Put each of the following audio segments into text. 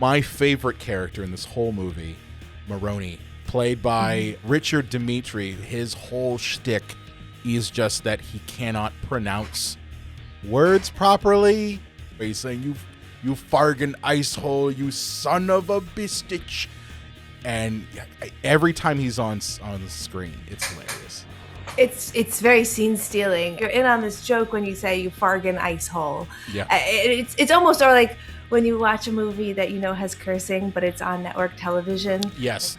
My favorite character in this whole movie, Maroney, played by Richard Dimitri, his whole shtick is just that he cannot pronounce words properly. He's saying, you fargin ice hole, you son of a bistich. And every time he's on the screen, it's hilarious. It's very scene stealing. You're in on this joke when you say you fargin ice hole. Yeah. It's almost or like when you watch a movie that you know has cursing, but it's on network television. Yes.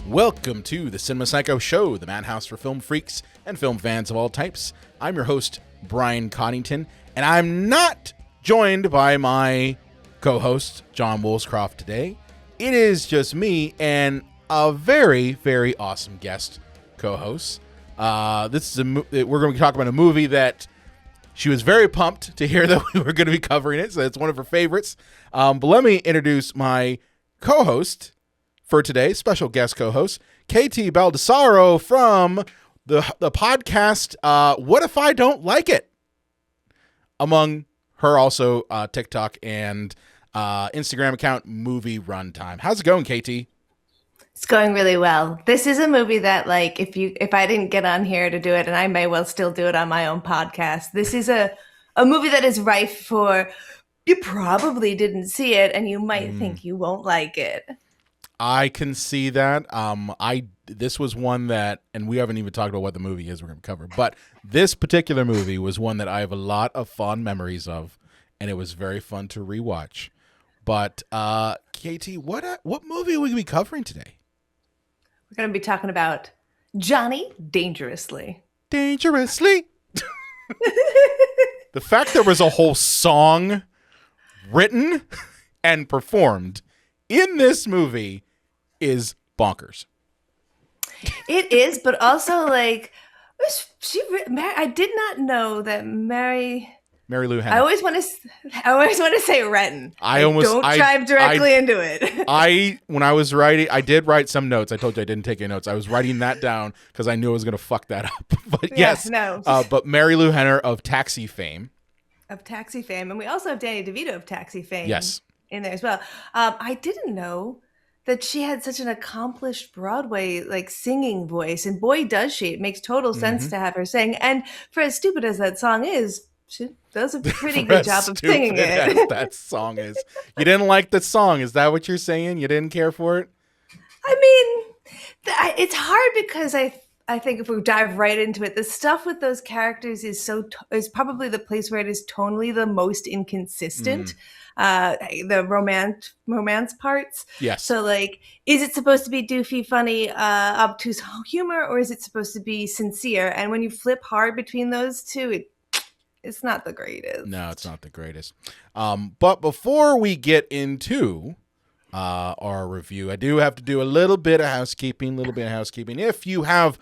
Welcome to the Cinema Psycho Show, the madhouse for film freaks and film fans of all types. I'm your host, Brian Coddington, and I'm not joined by my co-host, John Woolscroft, today. It is just me and a very, very awesome guest co-host. We're going to be talking about a movie that she was very pumped to hear that we were going to be covering it, so it's one of her favorites. But let me introduce my co-host for today, special guest co-host, KT Baldassaro from the podcast What If I Don't Like It? Among her also TikTok and Instagram account, Movie Runtime. How's it going, KT? It's going really well. This is a movie that, like, if I didn't get on here to do it, and I may well still do it on my own podcast, this is a movie that is rife for, you probably didn't see it, and you might think you won't like it. I can see that. This was one that, and we haven't even talked about what the movie is we're going to cover, but this particular movie was one that I have a lot of fond memories of, and it was very fun to rewatch. But KT, what movie are we going to be covering today? We're going to be talking about Johnny Dangerously. Dangerously? The fact there was a whole song written and performed in this movie is bonkers. It is, but also, like, I did not know that Mary Lou Henner. I always want to say Renton. Don't dive directly into it. When I was writing, I did write some notes. I told you I didn't take any notes. I was writing that down because I knew I was going to fuck that up. But yes, no. But Mary Lou Henner of Taxi fame. And we also have Danny DeVito of Taxi fame. Yes. In there as well. I didn't know that she had such an accomplished Broadway singing voice, and boy does she. It makes total sense to have her sing. And for as stupid as that song is, she does a pretty good job of singing it. That song is. You didn't like the song? Is that what you're saying? You didn't care for it? I mean, it's hard because I think if we dive right into it, the stuff with those characters is probably the place where it is tonally the most inconsistent. The romance parts. Yes. So, is it supposed to be doofy, funny, obtuse humor, or is it supposed to be sincere? And when you flip hard between those two, it's not the greatest. No, it's not the greatest. But before we get into our review, I do have to do a little bit of housekeeping. If you have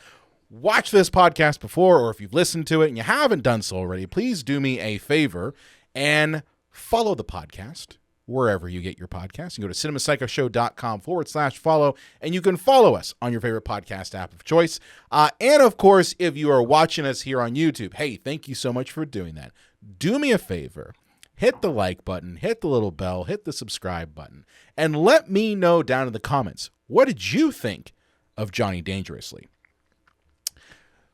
watched this podcast before, or if you've listened to it and you haven't done so already, please do me a favor and follow the podcast wherever you get your podcasts. You go to cinemapsychoshow.com/follow, and you can follow us on your favorite podcast app of choice. And of course, if you are watching us here on YouTube, hey, thank you so much for doing that. Do me a favor, hit the like button, hit the little bell, hit the subscribe button, and let me know down in the comments, what did you think of Johnny Dangerously?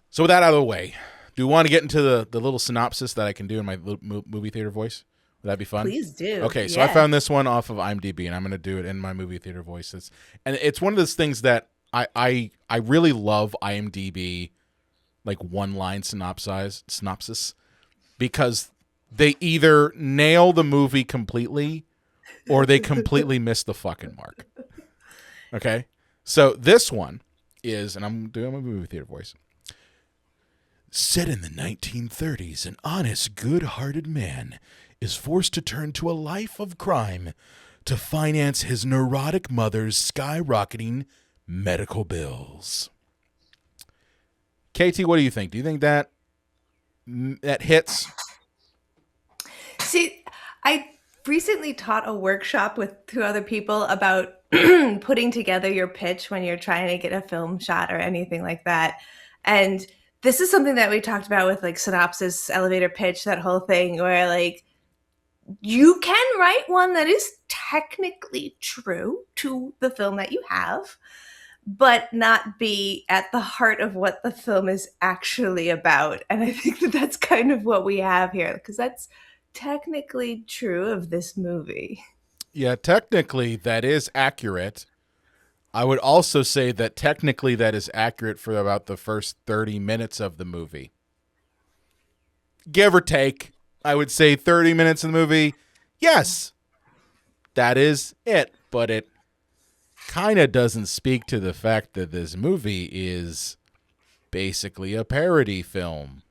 So with that out of the way, do you want to get into the little synopsis that I can do in my movie theater voice? Would that be fun? Please do. Okay, so I found this one off of IMDb, and I'm going to do it in my movie theater voice. It's one of those things that I really love IMDb, one-line synopsis, because they either nail the movie completely or they completely miss the fucking mark. Okay? So this one is, and I'm doing my movie theater voice. Set in the 1930s, an honest, good-hearted man is forced to turn to a life of crime to finance his neurotic mother's skyrocketing medical bills. KT, what do you think? Do you think that hits? See, I recently taught a workshop with two other people about putting together your pitch when you're trying to get a film shot or anything like that. And this is something that we talked about with synopsis, elevator pitch, that whole thing where you can write one that is technically true to the film that you have, but not be at the heart of what the film is actually about. And I think that that's kind of what we have here, because that's technically true of this movie. Yeah, technically that is accurate. I would also say that technically that is accurate for about the first 30 minutes of the movie. Give or take, I would say 30 minutes of the movie, yes, that is it. But it kind of doesn't speak to the fact that this movie is basically a parody film.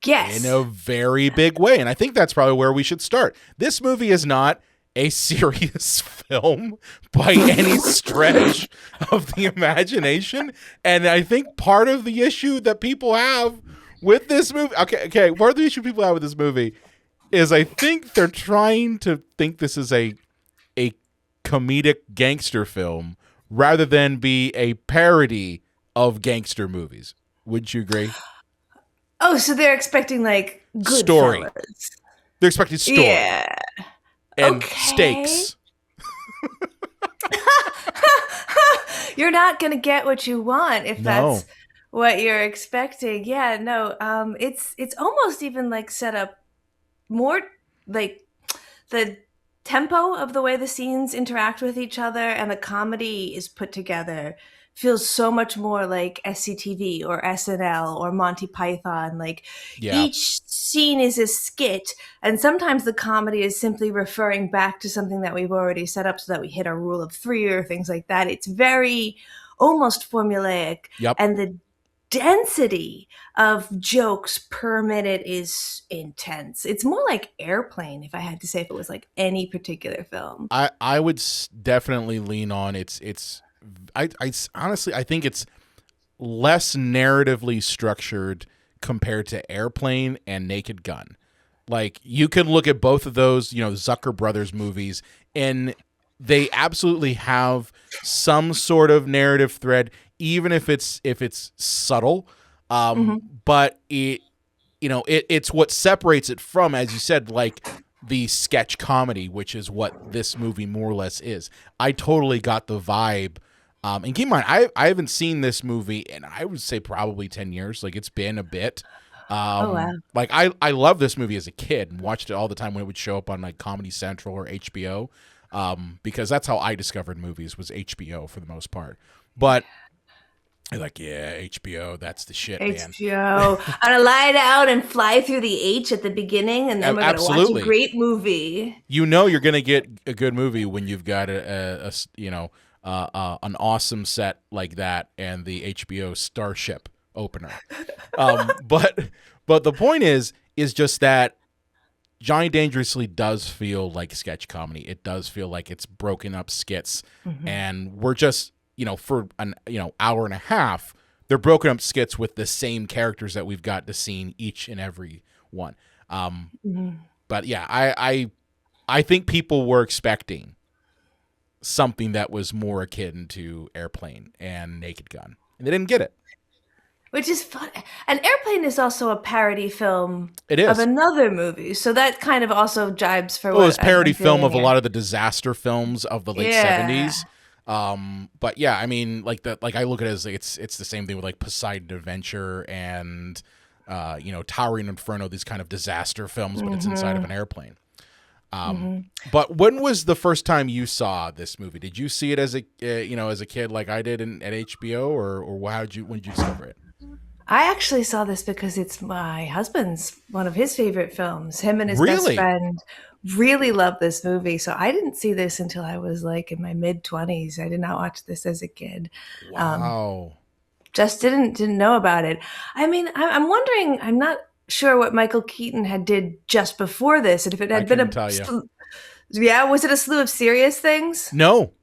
Yes. In a very big way. And I think that's probably where we should start. This movie is not a serious film by any stretch of the imagination. And I think part of the issue that people have with this movie, part of the issue people have with this movie is I think they're trying to think this is a comedic gangster film rather than be a parody of gangster movies. Wouldn't you agree? Oh, so they're expecting like good story. Fellas. They're expecting story. Yeah. And stakes. You're not going to get what you want if that's what you're expecting. Yeah, no. It's almost even like set up more like the tempo of the way the scenes interact with each other and the comedy is put together feels so much more like SCTV or SNL or Monty Python. Like each scene is a skit, and sometimes the comedy is simply referring back to something that we've already set up so that we hit our rule of three or things like that. It's very almost formulaic. Yep. And the density of jokes per minute is intense. It's more like Airplane, if I had to say, if it was like any particular film. I would definitely lean on I honestly, I think it's less narratively structured compared to Airplane and Naked Gun. Like, you can look at both of those, Zucker Brothers movies, and they absolutely have some sort of narrative thread, even if it's subtle. But it's what separates it from, as you said, like the sketch comedy, which is what this movie more or less is. I totally got the vibe. And keep in mind, I haven't seen this movie in, I would say, probably 10 years. Like, it's been a bit. Wow. Like, I loved this movie as a kid and watched it all the time when it would show up on like Comedy Central or HBO, because that's how I discovered movies, was HBO for the most part. But you're like, yeah, HBO, that's the shit, man. HBO. I'm going to lie down and fly through the H at the beginning, and then we're going to watch a great movie. You're going to get a good movie when you've got an awesome set like that and the HBO Starship opener. But the point is just that Johnny Dangerously does feel like sketch comedy. It does feel like it's broken up skits, and we're just, for an hour and a half, they're broken up skits with the same characters that we've got to see each and every one. But yeah, I think people were expecting something that was more akin to Airplane and Naked Gun, and they didn't get it. Which is fun. And Airplane is also a parody film of another movie. So that kind of also jibes for it's a parody film of a lot of the disaster films of the late 70s. But yeah, I mean, like I look at it as it's the same thing with like Poseidon Adventure and Towering Inferno, these kind of disaster films, but it's inside of an airplane. But when was the first time you saw this movie? Did you see it as a as a kid like I did at HBO, or when did you discover it? I actually saw this because it's my husband's one of his favorite films. Him and his best friend really love this movie. So I didn't see this until I was like in my mid-20s. I did not watch this as a kid. Wow. Just didn't know about it. I mean, I'm wondering, I'm not sure what Michael Keaton had did just before this, and if it had been was it a slew of serious things? No.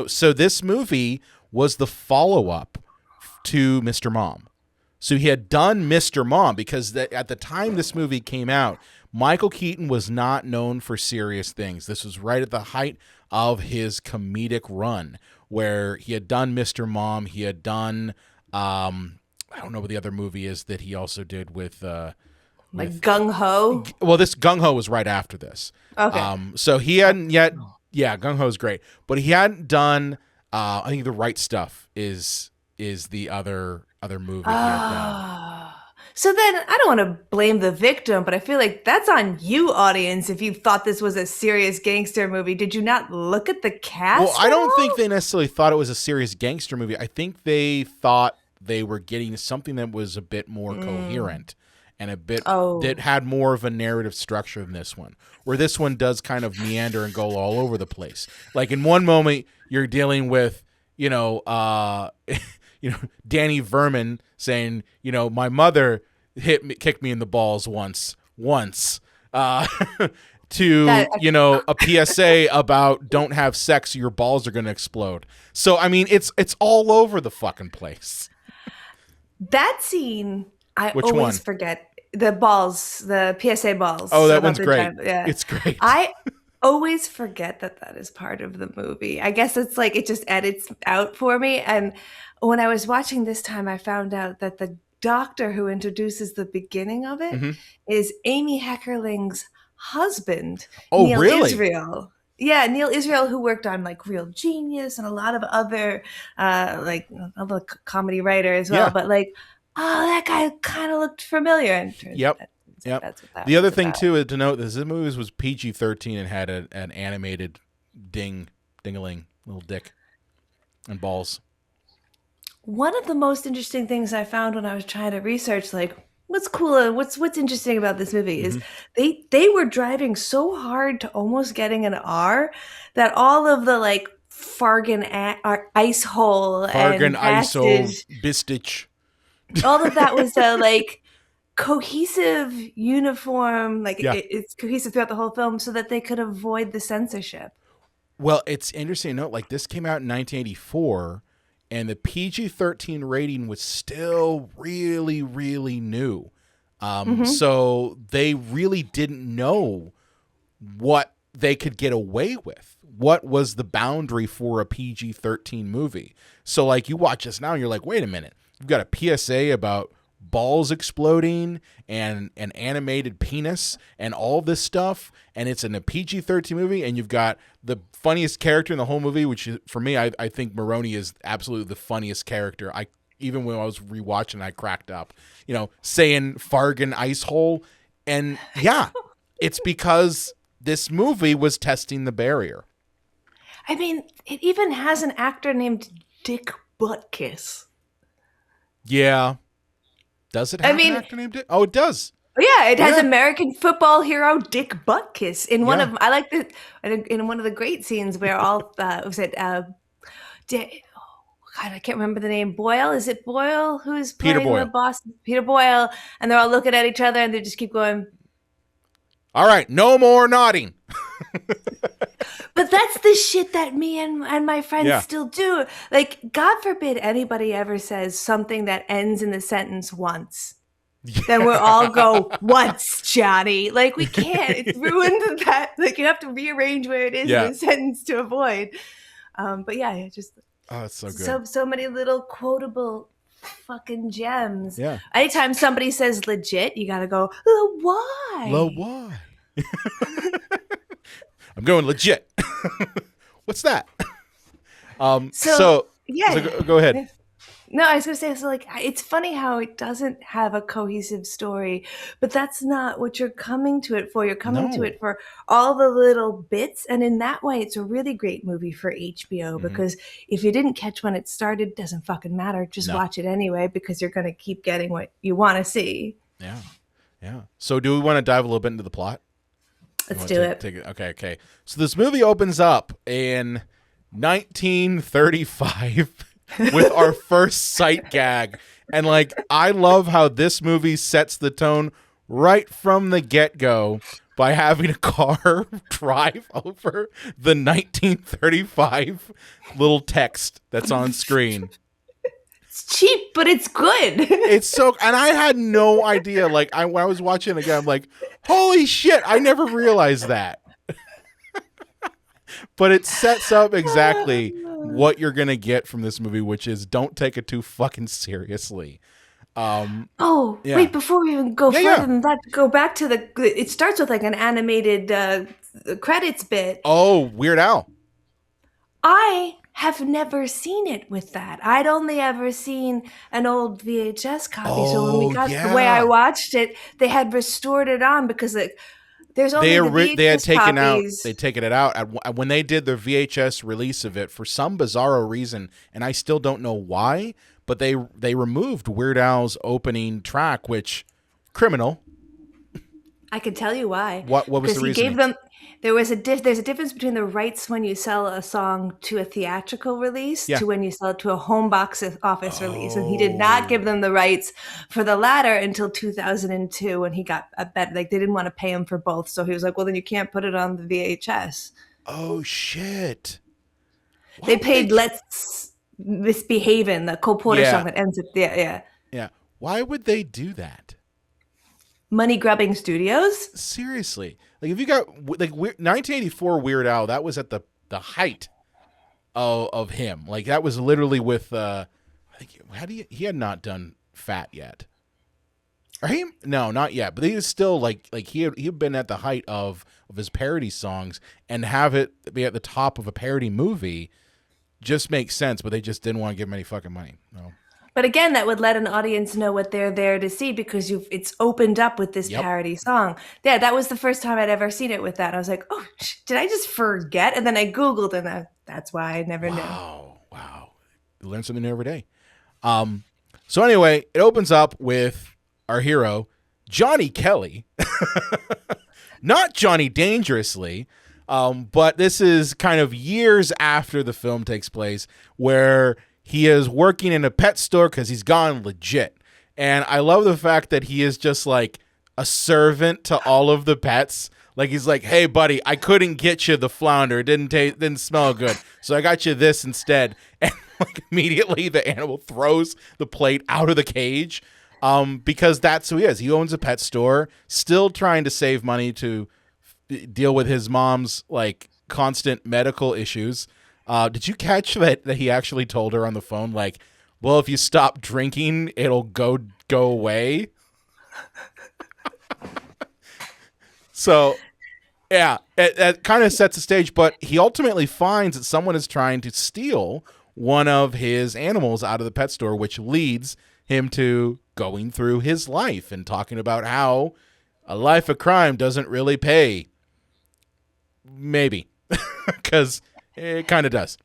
So this movie was the follow-up to Mr. Mom. So he had done Mr. Mom because at the time this movie came out, Michael Keaton was not known for serious things. This was right at the height of his comedic run, where he had done Mr. Mom. He had done I don't know what the other movie is that he also did with Like Gung Ho? Well, this Gung Ho was right after this. Okay. So he hadn't yet. Yeah, Gung Ho's great, but he hadn't done. I think The Right Stuff is the other movie he had done. So then I don't want to blame the victim, but I feel like that's on you, audience, if you thought this was a serious gangster movie. Did you not look at the cast? Well, I don't think they necessarily thought it was a serious gangster movie. I think they thought they were getting something that was a bit more coherent and a bit that had more of a narrative structure than this one, where this one does kind of meander and go all over the place. Like in one moment, you're dealing with, Danny Verman saying, my mother kicked me in the balls once, to, a PSA about don't have sex or your balls are going to explode. So, I mean, it's all over the fucking place. That scene, Which always one? forget. The balls, the PSA balls. Oh, that one's great. Yeah. It's great. I always forget that is part of the movie. I guess it's like it just edits out for me. And when I was watching this time, I found out that the doctor who introduces the beginning of it is Amy Heckerling's husband, Neil Israel. Yeah, Neil Israel, who worked on like Real Genius and a lot of other other comedy writer as well. Yeah. But like, that guy kind of looked familiar. And yep. That's what that the other thing about. too is to note this movie was PG-13 and had an animated ding-a-ling little dick and balls. One of the most interesting things I found when I was trying to research, like, what's cool and what's interesting about this movie is they were driving so hard to almost getting an R that all of the like fargin ice hole fargin and ice hole bistich, all of that was like cohesive, uniform, like it's cohesive throughout the whole film so that they could avoid the censorship. Well, it's interesting to note, like this came out in 1984 and the PG-13 rating was still really, really new. So they really didn't know what they could get away with. What was the boundary for a PG-13 movie? So like you watch this now and you're like, wait a minute, you've got a PSA about balls exploding and an animated penis and all this stuff, and it's in a PG-13 movie, and you've got the funniest character in the whole movie, which is, for me, I think Maroney is absolutely the funniest character. Even when I was rewatching, I cracked up, saying fargin ice hole, and yeah, it's because this movie was testing the barrier. I mean, it even has an actor named Dick Buttkiss. Yeah. Does it have an actor named Dick? Oh, it does. Yeah, it has American football hero Dick Buttkiss in one of. I like the in one of the great scenes where all was it. God, I can't remember the name. Boyle, is it Boyle who's playing the boss? Peter Boyle, and they're all looking at each other and they just keep going. All right, no more nodding. But that's the shit that me and my friends still do. Like, God forbid anybody ever says something that ends in the sentence once. Then we'll all go, once, Johnny. Like, we can't. It's ruined that. Like, you have to rearrange where it is in the sentence to avoid. But yeah, just it's so good. So many little quotable fucking gems. Yeah. Anytime somebody says legit, you gotta go, why? Why? I'm going legit. What's that? So go ahead. No, I was going to say, so like, it's funny how it doesn't have a cohesive story, but that's not what you're coming to it for. You're coming to it for all the little bits. And in that way, it's a really great movie for HBO because if you didn't catch when it started, it doesn't fucking matter. Just watch it anyway, because you're going to keep getting what you want to see. Yeah. Yeah. So do we want to dive a little bit into the plot? Let's do it. Okay. So this movie opens up in 1935 with our first sight gag. And like, I love how this movie sets the tone right from the get-go by having a car drive over the 1935 little text that's on screen. It's cheap, but it's good. It's so, and I had no idea. Like, when I was watching it again, I'm like, holy shit, I never realized that. But it sets up exactly what you're going to get from this movie, which is don't take it too fucking seriously. Oh, wait, before we even go further than that, go back to it starts with like an animated credits bit. Oh, Weird Al. I have never seen it with that. I'd only ever seen an old VHS copy. So when we got the way I watched it, they had restored it on because there's only the VHS they had taken copies. They'd taken it out when they did the VHS release of it for some bizarro reason, and I still don't know why. But they removed Weird Al's opening track, which criminal. I can tell you why. What was the reason? Gave them. There's a difference between the rights when you sell a song to a theatrical release to when you sell it to a home box office release, and he did not give them the rights for the latter until 2002 when he got a bet. Like they didn't want to pay him for both, so he was like, "Well, then you can't put it on the VHS." Oh shit! They paid Let's Misbehavin', the Cole Porter song that ends up yeah. Why would they do that? Money grubbing studios? Seriously, like if you got like 1984 Weird Al, that was at the height of him. Like that was literally with I think he had not done Fat yet. Or no, not yet. But he was still like he had been at the height of his parody songs, and have it be at the top of a parody movie just makes sense, but they just didn't want to give him any fucking money. No. But again, that would let an audience know what they're there to see because it's opened up with this parody song. Yeah, that was the first time I'd ever seen it with that. I was like, oh, did I just forget? And then I Googled, and that's why I never knew. Wow. You learn something new every day. So anyway, it opens up with our hero, Johnny Kelly. Not Johnny Dangerously. But this is kind of years after the film takes place, where he is working in a pet store because he's gone legit. And I love the fact that he is just like a servant to all of the pets. Like he's like, hey buddy, I couldn't get you the flounder. It didn't smell good. So I got you this instead. And like immediately the animal throws the plate out of the cage. Because that's who he is. He owns a pet store, still trying to save money to deal with his mom's like constant medical issues. Did you catch that he actually told her on the phone, like, well, if you stop drinking, it'll go away? So, yeah, it kind of sets the stage, but he ultimately finds that someone is trying to steal one of his animals out of the pet store, which leads him to going through his life and talking about how a life of crime doesn't really pay. Maybe, because it kind of does.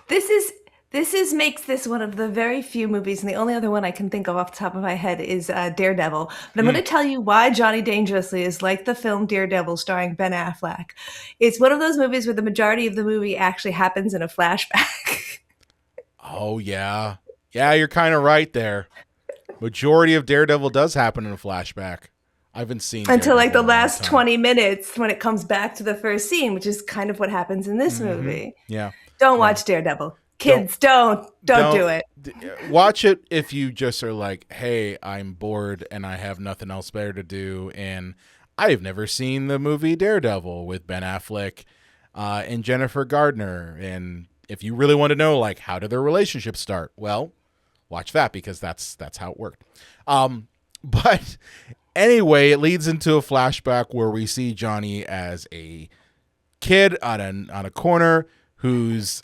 This makes this one of the very few movies, and the only other one I can think of off the top of my head is Daredevil. But I'm going to tell you why Johnny Dangerously is like the film Daredevil starring Ben Affleck. It's one of those movies where the majority of the movie actually happens in a flashback. Oh, yeah. Yeah, you're kind of right there. Majority of Daredevil does happen in a flashback. I haven't seen until like the last 20 minutes when it comes back to the first scene, which is kind of what happens in this movie. Yeah. Don't watch Daredevil. Kids, don't do it. Watch it if you just are like, hey, I'm bored and I have nothing else better to do. And I've never seen the movie Daredevil with Ben Affleck and Jennifer Gardner. And if you really want to know, like, how did their relationship start? Well, watch that because that's how it worked. But anyway, it leads into a flashback where we see Johnny as a kid on a corner who's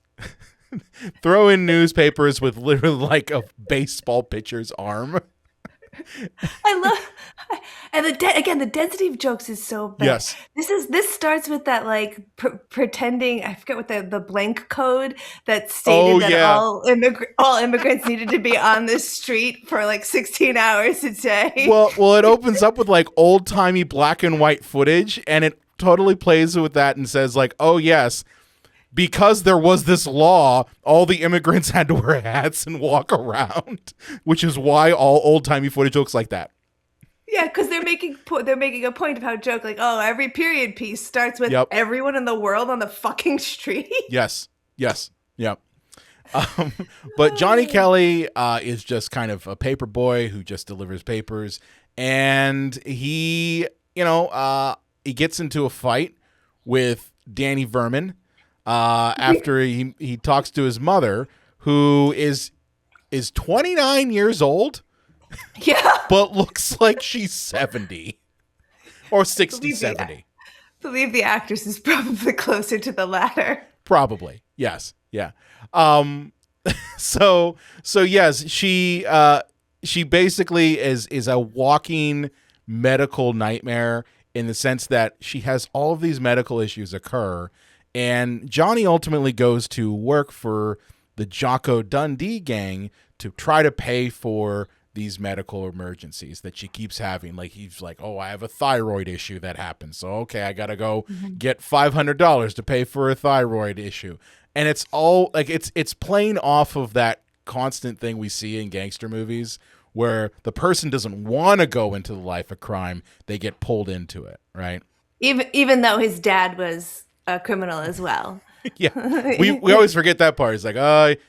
throwing newspapers with literally like a baseball pitcher's arm. I love, and the density of jokes is so bad. Yes, this starts with that like pretending. I forget what the blank code that stated that all immigrants needed to be on this street for like 16 hours a day. Well, it opens up with like old timey black and white footage, and it totally plays with that and says like, oh yes, because there was this law, all the immigrants had to wear hats and walk around, which is why all old-timey footage looks like that. Yeah, because they're making a point of how joke like, oh, every period piece starts with everyone in the world on the fucking street. Yes, yep. But Johnny Kelly is just kind of a paper boy who just delivers papers, and he gets into a fight with Danny Verman. After he talks to his mother, who is 29 years old, Yeah. but looks like she's 70 or 60, 70. Believe the actress is probably closer to the latter. Probably. Yes. Yeah. So yes, she basically is a walking medical nightmare in the sense that she has all of these medical issues occur, and Johnny ultimately goes to work for the Jocko Dundee gang to try to pay for these medical emergencies that she keeps having. Like, he's like, oh, I have a thyroid issue that happens, so okay, I gotta go get $500 to pay for a thyroid issue. And it's all like it's playing off of that constant thing we see in gangster movies where the person doesn't want to go into the life of crime, they get pulled into it, right? Even though his dad was a criminal as well. Yeah, we always forget that part. It's like,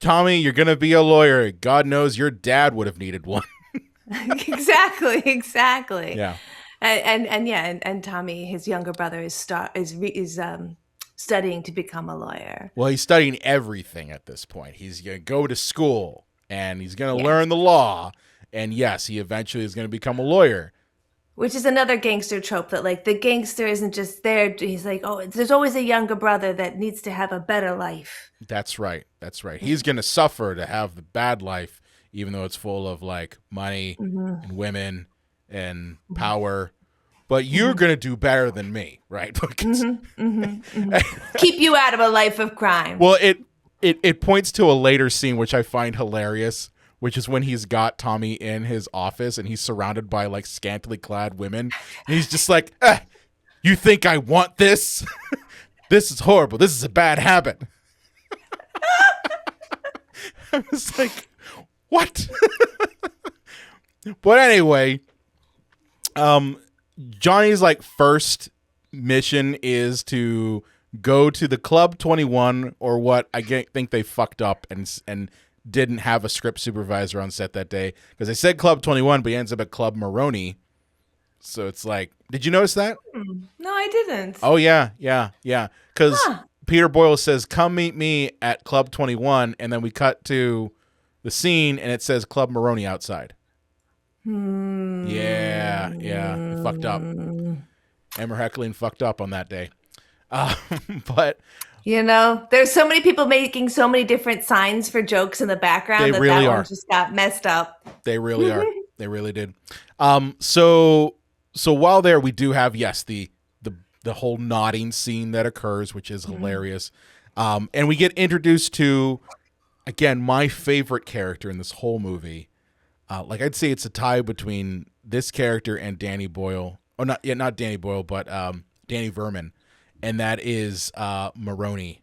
Tommy, you're gonna be a lawyer. God knows your dad would have needed one. Exactly. Yeah, and Tommy, his younger brother, is studying to become a lawyer. well, he's studying everything at this point. He's gonna go to school and he's gonna learn the law. And yes, he eventually is gonna become a lawyer. Which is another gangster trope that, like, the gangster isn't just there. He's like, oh, there's always a younger brother that needs to have a better life. That's right. He's going to suffer to have the bad life, even though it's full of, like, money and women and power. But you're going to do better than me, right? Because Keep you out of a life of crime. well, it points to a later scene, which I find hilarious, which is when he's got Tommy in his office and he's surrounded by, like, scantily clad women. And he's just like, you think I want this? This is horrible. This is a bad habit. I was like, what? But anyway, Johnny's, like, first mission is to go to the Club 21, or what I think they fucked up and didn't have a script supervisor on set that day, because they said Club 21, but he ends up at Club Maroney. So it's like, did you notice that? No, I didn't. Oh, yeah. Because Peter Boyle says, come meet me at Club 21, and then we cut to the scene, and it says Club Maroney outside. Yeah, he fucked up. Emmer Heckerling fucked up on that day. But... You know, there's so many people making so many different signs for jokes in the background that one just got messed up. They really are. They really did. So while there, we do have, yes, the whole nodding scene that occurs, which is hilarious. And we get introduced to, again, my favorite character in this whole movie. Like, I'd say it's a tie between this character and Danny Boyle. Oh, not Danny Boyle, but Danny Verman. And that is Maroney,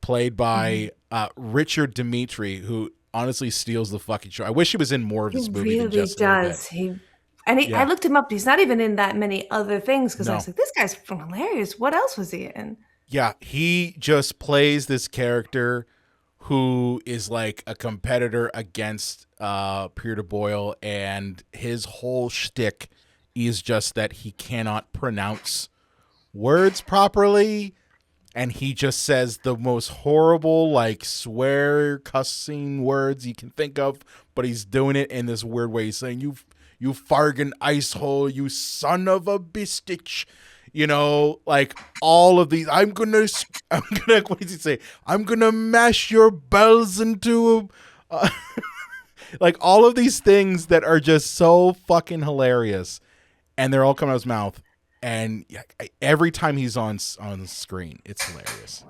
played by Richard Dimitri, who honestly steals the fucking show. I wish he was in more of this movie than just a little bit. I looked him up. He's not even in that many other things, because I was like, this guy's hilarious. What else was he in? Yeah, he just plays this character who is like a competitor against Peter Boyle, and his whole shtick is just that he cannot pronounce words properly, and he just says the most horrible, like, swear cussing words you can think of, but he's doing it in this weird way. He's saying, you fargin ice hole, you son of a bistich, you know, like, all of these. I'm gonna what does he say? I'm gonna mash your bells into like, all of these things that are just so fucking hilarious, and they're all coming out of his mouth. And every time he's on screen, it's hilarious.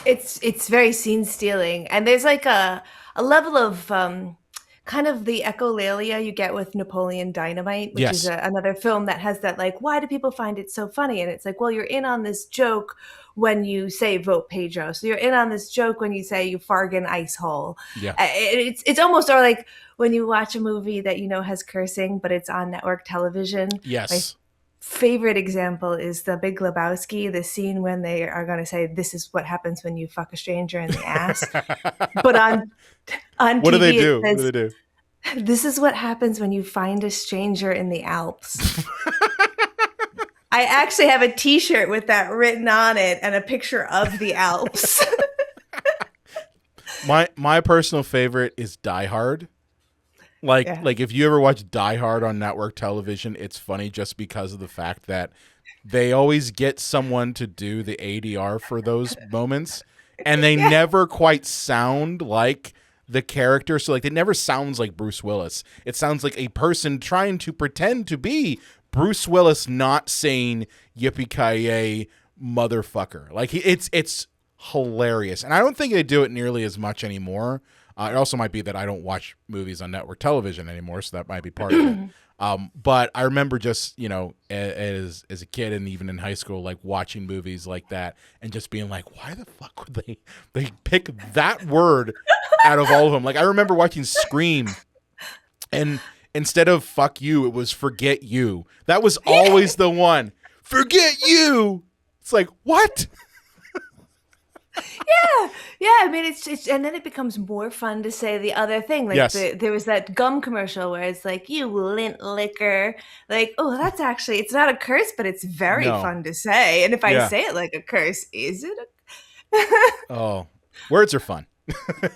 It's very scene stealing, and there's like a level of kind of the echolalia you get with Napoleon Dynamite, which is another film that has that, like, why do people find it so funny? And it's like, well, you're in on this joke when you say vote Pedro, so you're in on this joke when you say you fargin ice hole. Yeah, it's almost, or like when you watch a movie that you know has cursing, but it's on network television. Yes. Like, favorite example is The Big Lebowski, the scene when they are going to say, this is what happens when you fuck a stranger in the ass. But on what TV, do it says, what do they do? This is what happens when you find a stranger in the Alps. I actually have a t-shirt with that written on it and a picture of the Alps. My personal favorite is Die Hard, Like if you ever watch Die Hard on network television, it's funny just because of the fact that they always get someone to do the ADR for those moments, and they never quite sound like the character. So like it never sounds like Bruce Willis. It sounds like a person trying to pretend to be Bruce Willis, not saying yippee-ki-yay motherfucker. Like it's hilarious, and I don't think they do it nearly as much anymore. It also might be that I don't watch movies on network television anymore, so that might be part of it. But I remember just, as a kid and even in high school, like watching movies like that and just being like, why the fuck would they pick that word out of all of them? Like I remember watching Scream, and instead of fuck you, it was forget you. That was always the one. Forget you. It's like, what? Yeah. I mean, it's and then it becomes more fun to say the other thing. Like there was that gum commercial where it's like, you lint licker. Like, oh, that's actually, it's not a curse, but it's very fun to say. And if I say it like a curse, is it Oh, words are fun.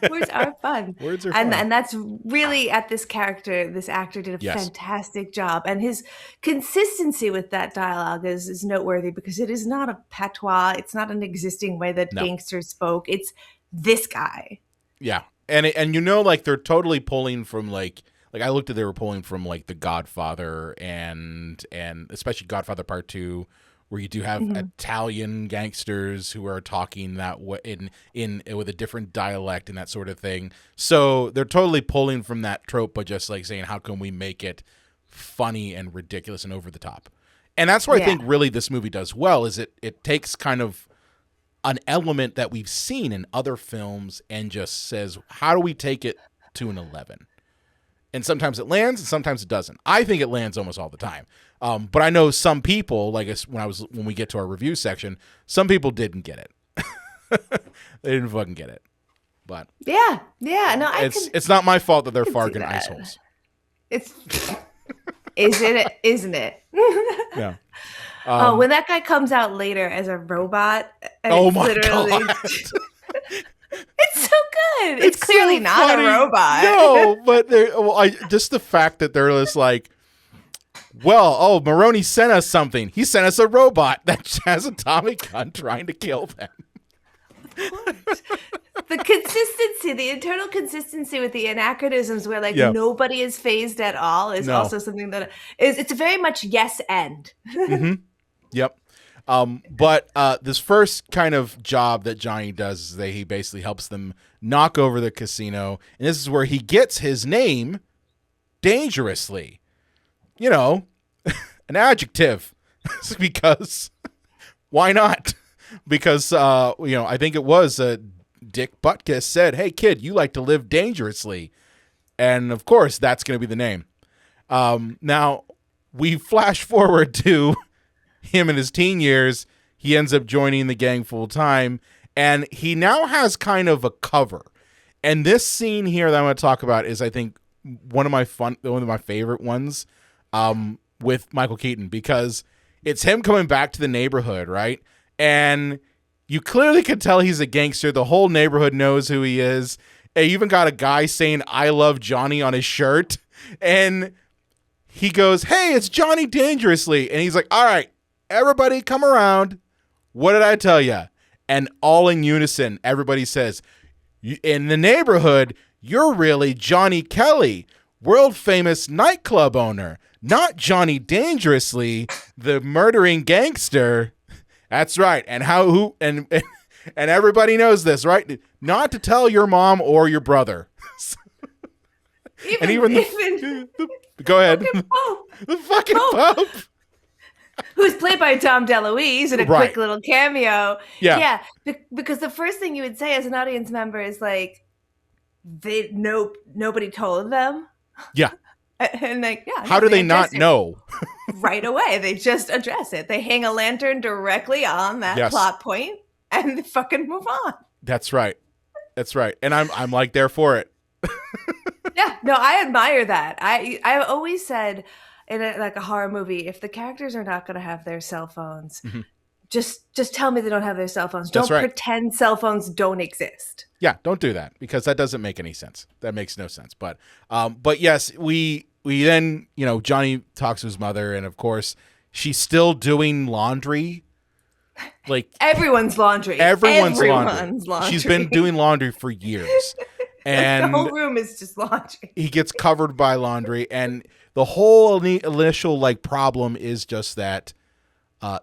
Words are fun. Words are fun. And that's really at this character. This actor did a fantastic job. And his consistency with that dialogue is noteworthy because it is not a patois. It's not an existing way that gangsters spoke. It's this guy. Yeah. And like they're totally pulling from like I looked at, they were pulling from like The Godfather and especially Godfather Part 2, where you do have Italian gangsters who are talking that way in with a different dialect and that sort of thing. So they're totally pulling from that trope, but just like saying, how can we make it funny and ridiculous and over the top? And that's where I think really this movie does well, is it takes kind of an element that we've seen in other films and just says, how do we take it to an 11? And sometimes it lands and sometimes it doesn't. I think it lands almost all the time. But I know some people, like when we get to our review section, some people didn't get it. They didn't fucking get it. But no, it's not my fault that they're fargin assholes. Isn't it? Yeah. When that guy comes out later as a robot. And oh my god. It's so good. It's clearly so not a robot. No, but just the fact that they're just like, Maroney sent us something. He sent us a robot that has a Tommy gun trying to kill them. The consistency, the internal consistency with the anachronisms where nobody is phased at all is also something that it's very much yes and. Yep. But this first kind of job that Johnny does is that he basically helps them knock over the casino. And this is where he gets his name, Dangerously. An adjective. Because why not? Because, I think it was Dick Butkus said, hey, kid, you like to live dangerously. And, of course, that's going to be the name. Now, we flash forward to him in his teen years. He ends up joining the gang full time, and he now has kind of a cover. And this scene here that I'm going to talk about is, I think, one of my favorite ones with Michael Keaton, because it's him coming back to the neighborhood, right? And you clearly can tell he's a gangster. The whole neighborhood knows who he is. And you even got a guy saying, I love Johnny on his shirt. And he goes, hey, it's Johnny Dangerously. And he's like, all right, everybody come around. What did I tell you? And all in unison, everybody says, in the neighborhood, you're really Johnny Kelly, world famous nightclub owner, not Johnny Dangerously, the murdering gangster. That's right. And and everybody knows this, right? Not to tell your mom or your brother. Go ahead. The fucking Pope. Who's played by Tom DeLuise in a quick little cameo. Yeah. Because the first thing you would say as an audience member is like, nobody told them. Yeah. And how do they not know? Right away. They just address it. They hang a lantern directly on that plot point and they fucking move on. That's right. And I'm like there for it. Yeah. No, I admire that. I've always said in a horror movie, if the characters are not going to have their cell phones, just tell me they don't have their cell phones. That's Don't right. pretend cell phones don't exist. Yeah, don't do that because that doesn't make any sense. That makes no sense. But yes, we then, Johnny talks to his mother, and of course she's still doing laundry. Like Everyone's laundry. Everyone's laundry. She's been doing laundry for years. And the whole room is just laundry. He gets covered by laundry, and the whole initial like problem is just that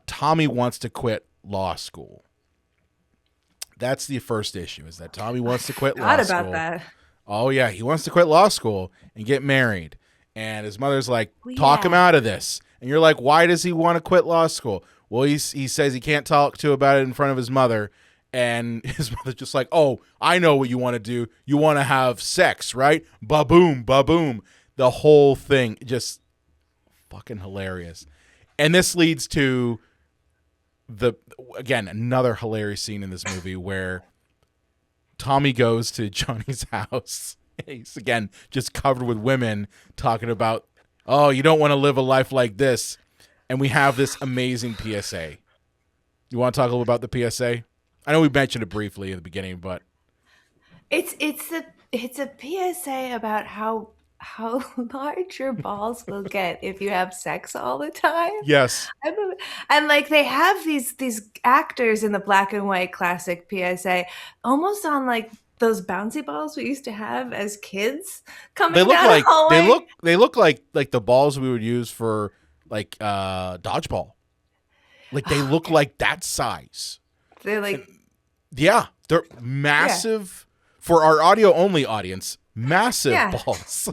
Tommy wants to quit law school. That's the first issue, is that Tommy wants to quit law school. Forgot about that. Oh yeah, he wants to quit law school and get married. And his mother's like, talk him out of this. And you're like, why does he want to quit law school? Well, he says he can't talk to about it in front of his mother. And his mother's just like, oh, I know what you want to do. You want to have sex, right? Ba-boom, ba-boom. The whole thing, just fucking hilarious. And this leads to another hilarious scene in this movie where Tommy goes to Johnny's house. He's, again, just covered with women talking about, oh, you don't want to live a life like this. And we have this amazing PSA. You want to talk a little about the PSA? I know we mentioned it briefly at the beginning, but it's a PSA about how large your balls will get if you have sex all the time. Yes. And like they have these actors in the black and white classic PSA almost on like those bouncy balls we used to have as kids coming they look down like the hallway. they look like the balls we would use for like dodgeball. Like they look like that size. They're like they're massive for our audio only audience. Massive balls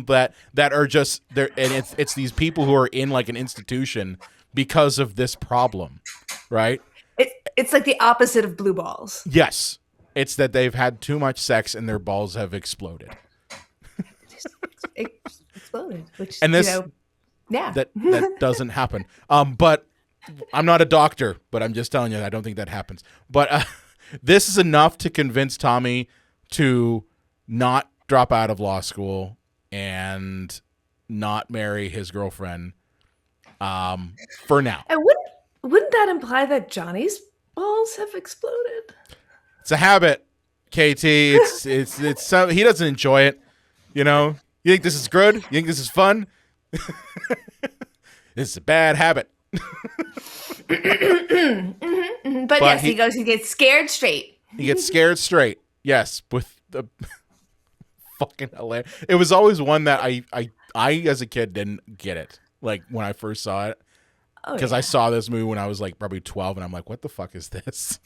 that are just there, and it's these people who are in like an institution because of this problem, right? It's like the opposite of blue balls. Yes, it's that they've had too much sex and their balls have exploded. Exploded, which and this, that doesn't happen. But I'm not a doctor, but I'm just telling you, I don't think that happens. But this is enough to convince Tommy to not drop out of law school and not marry his girlfriend for now. And wouldn't that imply that Johnny's balls have exploded? It's a habit, KT. It's he doesn't enjoy it. You think this is good? You think this is fun? This is a bad habit. But yes, he gets scared straight. He gets scared straight. Yes, with the fucking hilarious. It was always one that I as a kid didn't get it. Like when I first saw it, because I saw this movie when I was like probably 12, and I'm like, what the fuck is this?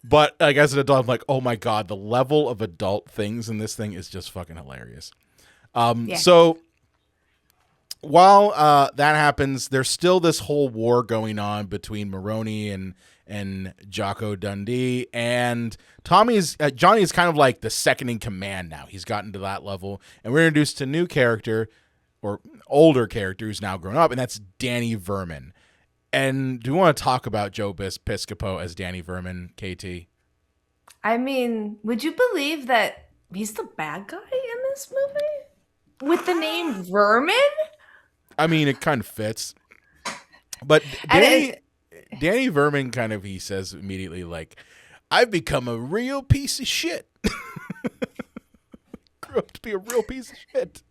But like as an adult, I'm like, oh my god, the level of adult things in this thing is just fucking hilarious. So while that happens, there's still this whole war going on between Maroney and Jocko Dundee, and Johnny is kind of like the second in command now. He's gotten to that level, and we're introduced to a new character, or older character who's now grown up, and that's Danny Verman. And do you want to talk about Joe Piscopo as Danny Verman, KT? I mean, would you believe that he's the bad guy in this movie? With the name Verman? I mean, it kind of fits. But Danny Verman kind of, he says immediately, like, I've become a real piece of shit. Grew up to be a real piece of shit.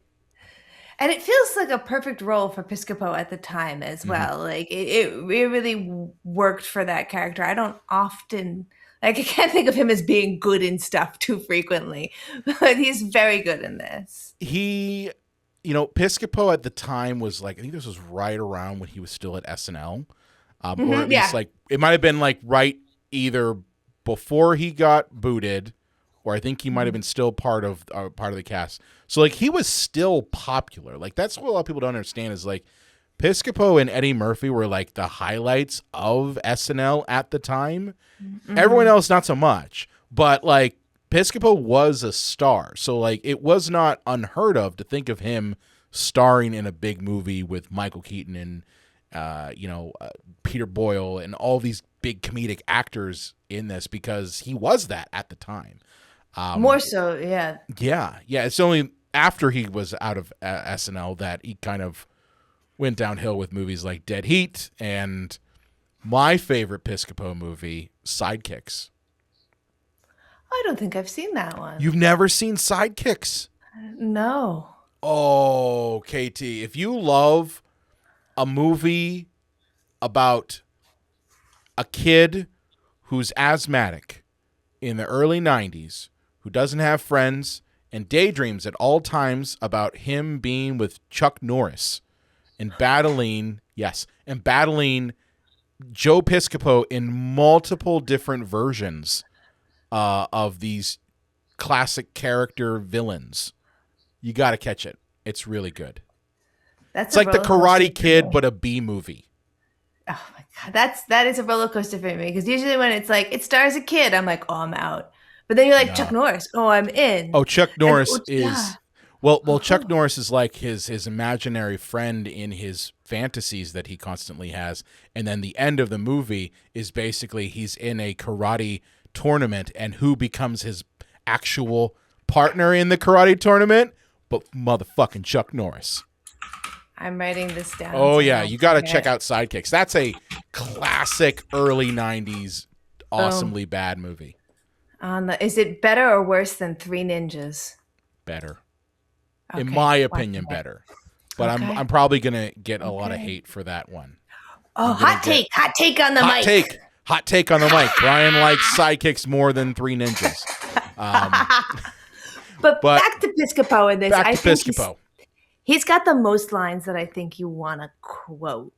And it feels like a perfect role for Piscopo at the time as well. Like it really worked for that character. I don't often, I can't think of him as being good in stuff too frequently, but he's very good in this. He, Piscopo at the time was like, I think this was right around when he was still at SNL. Or at least like, it might have been like right either before he got booted, or I think he might have been still part of the cast. So like he was still popular. Like that's what a lot of people don't understand is like Piscopo and Eddie Murphy were like the highlights of SNL at the time. Everyone else not so much. But like Piscopo was a star. So like it was not unheard of to think of him starring in a big movie with Michael Keaton and Peter Boyle and all these big comedic actors in this, because he was that at the time. More so, yeah. Yeah. It's only after he was out of SNL that he kind of went downhill with movies like Dead Heat and my favorite Piscopo movie, Sidekicks. I don't think I've seen that one. You've never seen Sidekicks? No. Oh, KT, if you love a movie about a kid who's asthmatic in the early 90s, who doesn't have friends, and daydreams at all times about him being with Chuck Norris and battling Joe Piscopo in multiple different versions of these classic character villains. You got to catch it. It's really good. It's like the Karate Kid, but a B movie. Oh my God. That is a roller coaster for me, because usually when it's like, it stars a kid, I'm like, oh, I'm out. But then you're like, Chuck Norris, oh, I'm in. Oh, Chuck Norris Chuck Norris is like his imaginary friend in his fantasies that he constantly has. And then the end of the movie is basically he's in a karate tournament, and who becomes his actual partner in the karate tournament? But motherfucking Chuck Norris. I'm writing this down. Oh, yeah. You got to check out Sidekicks. That's a classic early 90s, awesomely bad movie. Is it better or worse than Three Ninjas? Better. Okay. In my opinion, better. But I'm probably going to get a lot of hate for that one. Oh, hot take on the mic. Hot take on the mic. Brian likes Sidekicks more than Three Ninjas. But back to Piscopo in this. Back to Piscopo. He's got the most lines that I think you want to quote,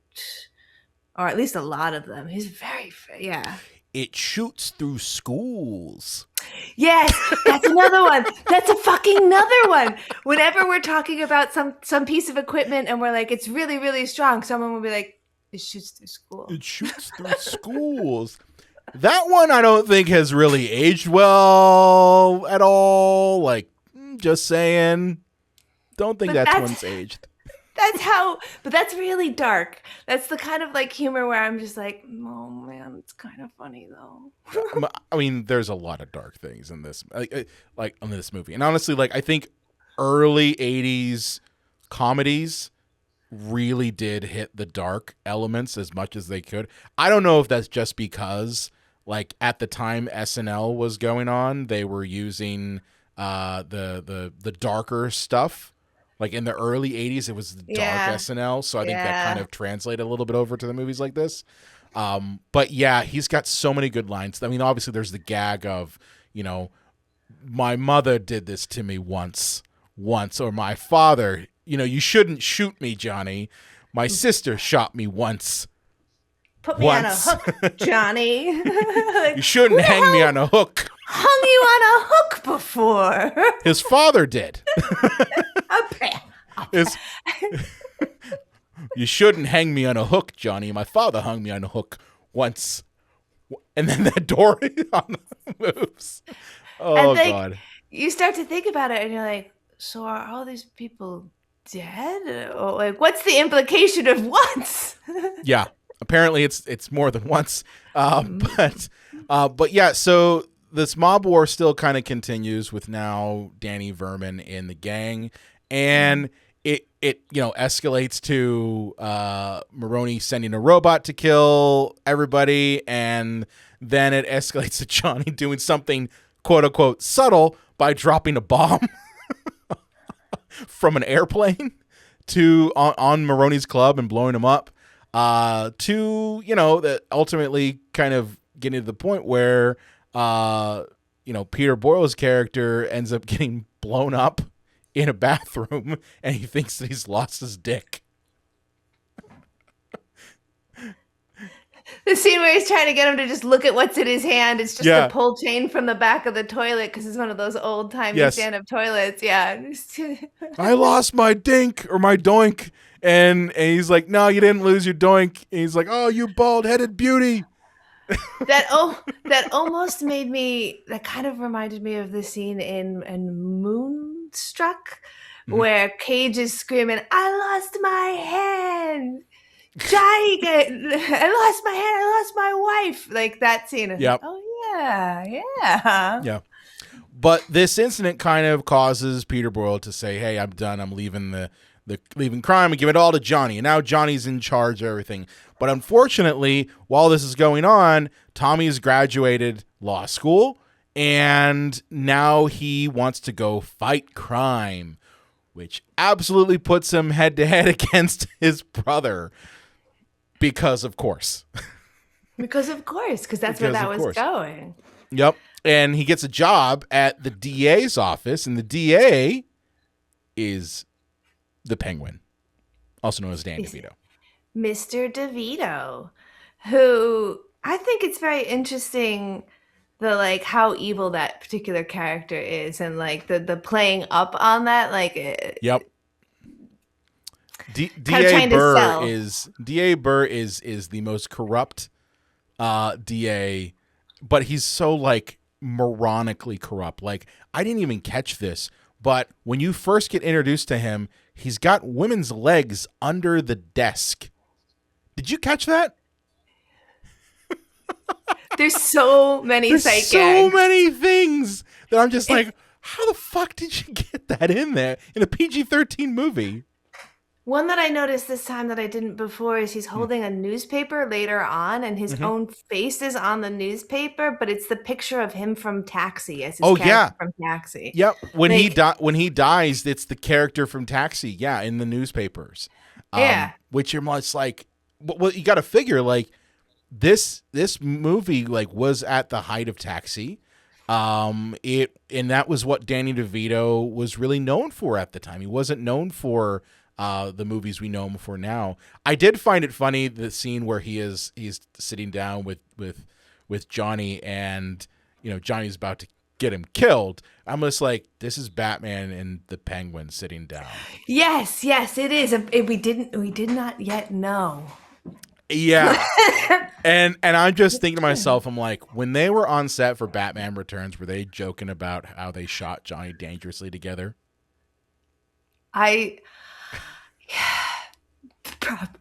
or at least a lot of them. He's very, yeah. It shoots through schools. Yes, that's another one. That's a fucking another one. Whenever we're talking about some piece of equipment and we're like, it's really, really strong, someone will be like, it shoots through schools. It shoots through schools. That one I don't think has really aged well at all. Like, just saying. Don't think that one's aged. But that's really dark. That's the kind of like humor where I'm just like, oh man, it's kind of funny though. I mean, there's a lot of dark things in this, like in this movie. And honestly, like I think early 80s comedies really did hit the dark elements as much as they could. I don't know if that's just because like at the time SNL was going on, they were using the darker stuff. Like in the early 80s, it was the dark SNL. So I think that kind of translated a little bit over to the movies like this. But yeah, he's got so many good lines. I mean, obviously there's the gag of, you know, my mother did this to me once, or my father, you know, you shouldn't shoot me, Johnny. My sister shot me once. Put me on a hook, Johnny. Like, you shouldn't hang me on a hook. Hung you on a hook before. His father did. You shouldn't hang me on a hook, Johnny. My father hung me on a hook once. And then that door moves. Oh, God. You start to think about it and you're like, so are all these people dead? Or like, what's the implication of once? Yeah. Apparently it's more than once. But yeah, so this mob war still kind of continues with now Danny Verman in the gang, and it you know escalates to Maroney sending a robot to kill everybody, and then it escalates to Johnny doing something quote unquote subtle by dropping a bomb from an airplane on Maroney's club and blowing him up. To, you know, that ultimately kind of getting to the point where, you know, Peter Boyle's character ends up getting blown up in a bathroom and he thinks that he's lost his dick. The scene where he's trying to get him to just look at what's in his hand. It's just the pull chain from the back of the toilet because it's one of those old-timey stand-up toilets. Yeah. I lost my dink or my doink. And he's like, no, you didn't lose your doink. And he's like, oh, you bald-headed beauty. That almost made me, that kind of reminded me of the scene in Moonstruck where Cage is screaming, I lost my hand. Johnny, I lost my hand. I lost my wife. Like that scene. Yep. Oh, yeah. Yeah. But this incident kind of causes Peter Boyle to say, hey, I'm done. I'm leaving leaving crime and give it all to Johnny. And now Johnny's in charge of everything. But unfortunately, while this is going on, Tommy's graduated law school, and now he wants to go fight crime, which absolutely puts him head to head against his brother. Because of course. Because that's where that was going. Yep. And he gets a job at the DA's office, and the DA is the Penguin, also known as Dan DeVito. Mr. DeVito, who I think it's very interesting how evil that particular character is, and the playing up on that, yep. DA Burr is the most corrupt DA, but he's so moronically corrupt. I didn't even catch this, but when you first get introduced to him, he's got women's legs under the desk. Did you catch that? There's so many so many things that I'm just how the fuck did you get that in there in a PG-13 movie? One that I noticed this time that I didn't before is he's holding a newspaper later on, and his own face is on the newspaper, but it's the picture of him from Taxi as his character from Taxi. Yep. When he dies, it's the character from Taxi. Yeah, in the newspapers. Which you're much well, you got to figure this movie was at the height of Taxi. And that was what Danny DeVito was really known for at the time. He wasn't known for the movies we know him for now. I did find it funny, the scene where he's sitting down with Johnny, and Johnny's about to get him killed. I'm just this is Batman and the Penguin sitting down. Yes, it is. We did not yet know. Yeah. and I'm just thinking to myself, I'm when they were on set for Batman Returns, were they joking about how they shot Johnny dangerously together?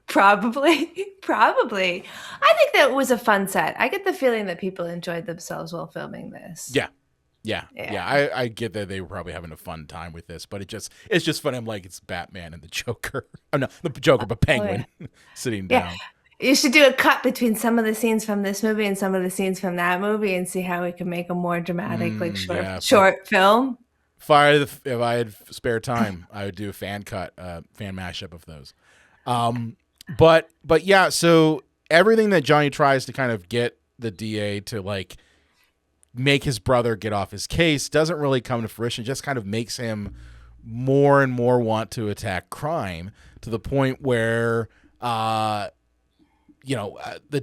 Probably. I think that was a fun set. I get the feeling that people enjoyed themselves while filming this. Yeah. I get that they were probably having a fun time with this, but it's just funny. I'm it's Batman and the Joker. Oh no, the Joker, but Penguin sitting down. You should do a cut between some of the scenes from this movie and some of the scenes from that movie, and see how we can make a more dramatic, short film. If I had spare time, I would do a fan cut, fan mashup of those. But yeah, so everything that Johnny tries to kind of get the DA to make his brother get off his case doesn't really come to fruition. It just kind of makes him more and more want to attack crime, to the point where, the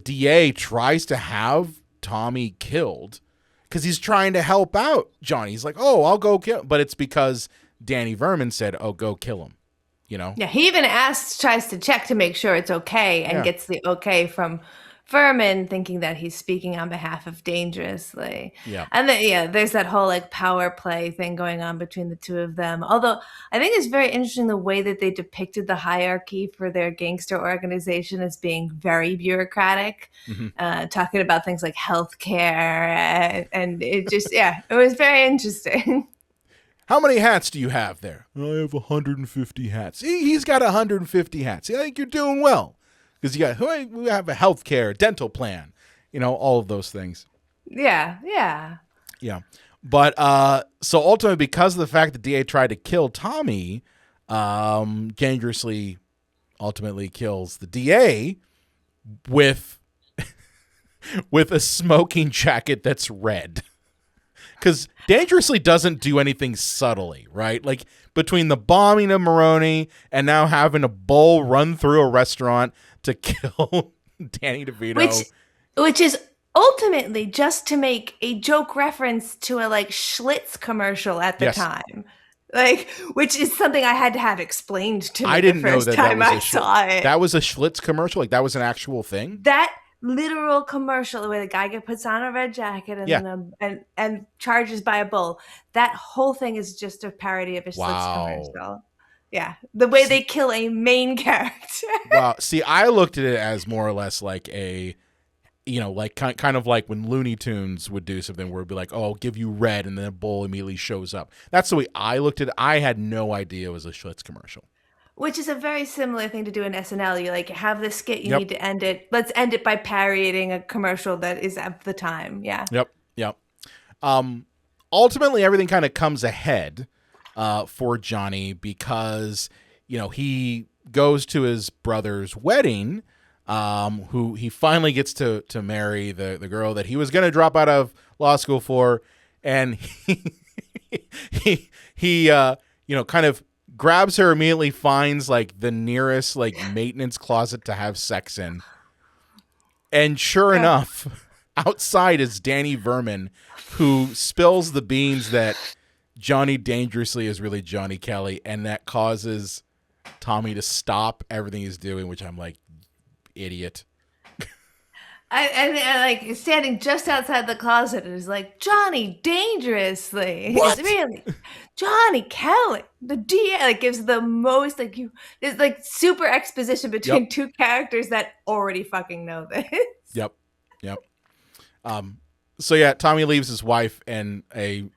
DA tries to have Tommy killed because he's trying to help out Johnny. He's oh, I'll go kill, but it's because Danny Verman said, oh, go kill him. Yeah, he even tries to check to make sure it's okay, and gets the okay from Verman, thinking that he's speaking on behalf of Dangerously. Yeah. And there's that whole power play thing going on between the two of them. Although I think it's very interesting the way that they depicted the hierarchy for their gangster organization as being very bureaucratic, talking about things like healthcare, and it just, it was very interesting. How many hats do you have there? I have 150 hats. He's got 150 hats. I think you're doing well. Because we have a healthcare, dental plan, all of those things. Yeah. But so ultimately, because of the fact that DA tried to kill Tommy, Dangerously ultimately kills the DA with a smoking jacket that's red. Because Dangerously doesn't do anything subtly, right? Between the bombing of Maroney and now having a bull run through a restaurant to kill Danny DeVito. Which is ultimately just to make a joke reference to a Schlitz commercial at the time. Which is something I had to have explained to me the first time I saw it. That was a Schlitz commercial? That was an actual thing? That literal commercial where the guy puts on a red jacket and charges by a bull. That whole thing is just a parody of a Schlitz commercial. Yeah, the way they kill a main character. Wow. See, I looked at it as more or less a, kind of like when Looney Tunes would do something where it'd be oh, I'll give you red, and then a bull immediately shows up. That's the way I looked at it. I had no idea it was a Schlitz commercial. Which is a very similar thing to do in SNL. You like have this skit, you Yep. need to end it. Let's end it by parodying a commercial that is at the time. Yeah. Yep. Ultimately, everything kind of comes ahead for Johnny because, he goes to his brother's wedding, who he finally gets to marry the girl that he was going to drop out of law school for. And he kind of grabs her, immediately finds like the nearest like maintenance closet to have sex in. And sure enough, outside is Danny Verman, who spills the beans that Johnny Dangerously is really Johnny Kelly, and that causes Tommy to stop everything he's doing, which I'm like, idiot. And like standing just outside the closet and is like, Johnny Dangerously. What? It's really Johnny Kelly. The DA like gives the most there's like super exposition between two characters that already fucking know this. Yep. So yeah, Tommy leaves his wife, and a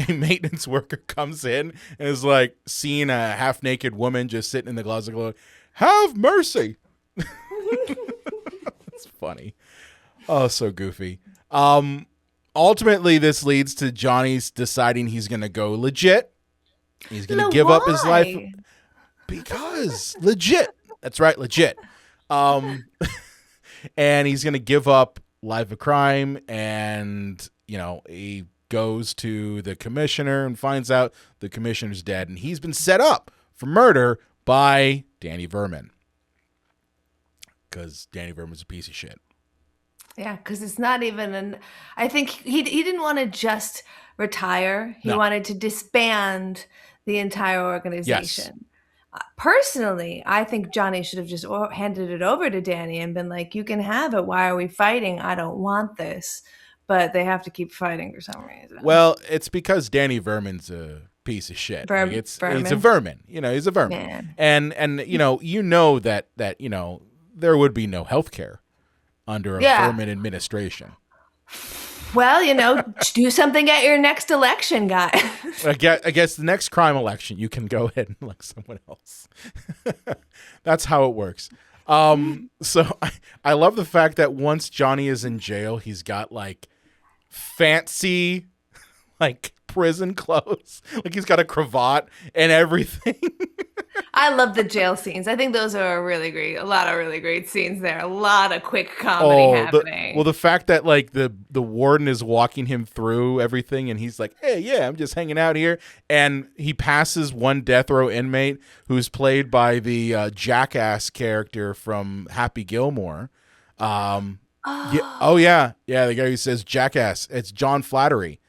maintenance worker comes in and is like seeing a half naked woman just sitting in the closet going, "Have mercy." It's funny. Oh, so goofy. Ultimately, this leads to Johnny's deciding he's going to go legit. He's going to give up his life because legit. That's right, legit. And he's going to give up life of crime, and he goes to the commissioner and finds out the commissioner's dead, and he's been set up for murder by Danny Verman. Because Danny Verman's a piece of shit. Yeah, because it's not even I think he didn't want to just retire. He wanted to disband the entire organization. Yes. Personally, I think Johnny should have just handed it over to Danny and been like, "You can have it. Why are we fighting? I don't want this." But they have to keep fighting for some reason. Well, it's because Danny Verman's a piece of shit. He's a vermin. He's a vermin. Man. And that there would be no health care under a Vermin administration. Well, do something at your next election, guy. I guess the next crime election, you can go ahead and elect someone else. That's how it works. So I love the fact that once Johnny is in jail, he's got like fancy like prison clothes. Like he's got a cravat and everything. I love the jail scenes. I think those are a lot of really great scenes there. A lot of quick comedy happening. The fact that like the warden is walking him through everything and he's like, "Hey, yeah, I'm just hanging out here." And he passes one death row inmate who's played by the jackass character from Happy Gilmore. The guy who says jackass. It's John Flattery.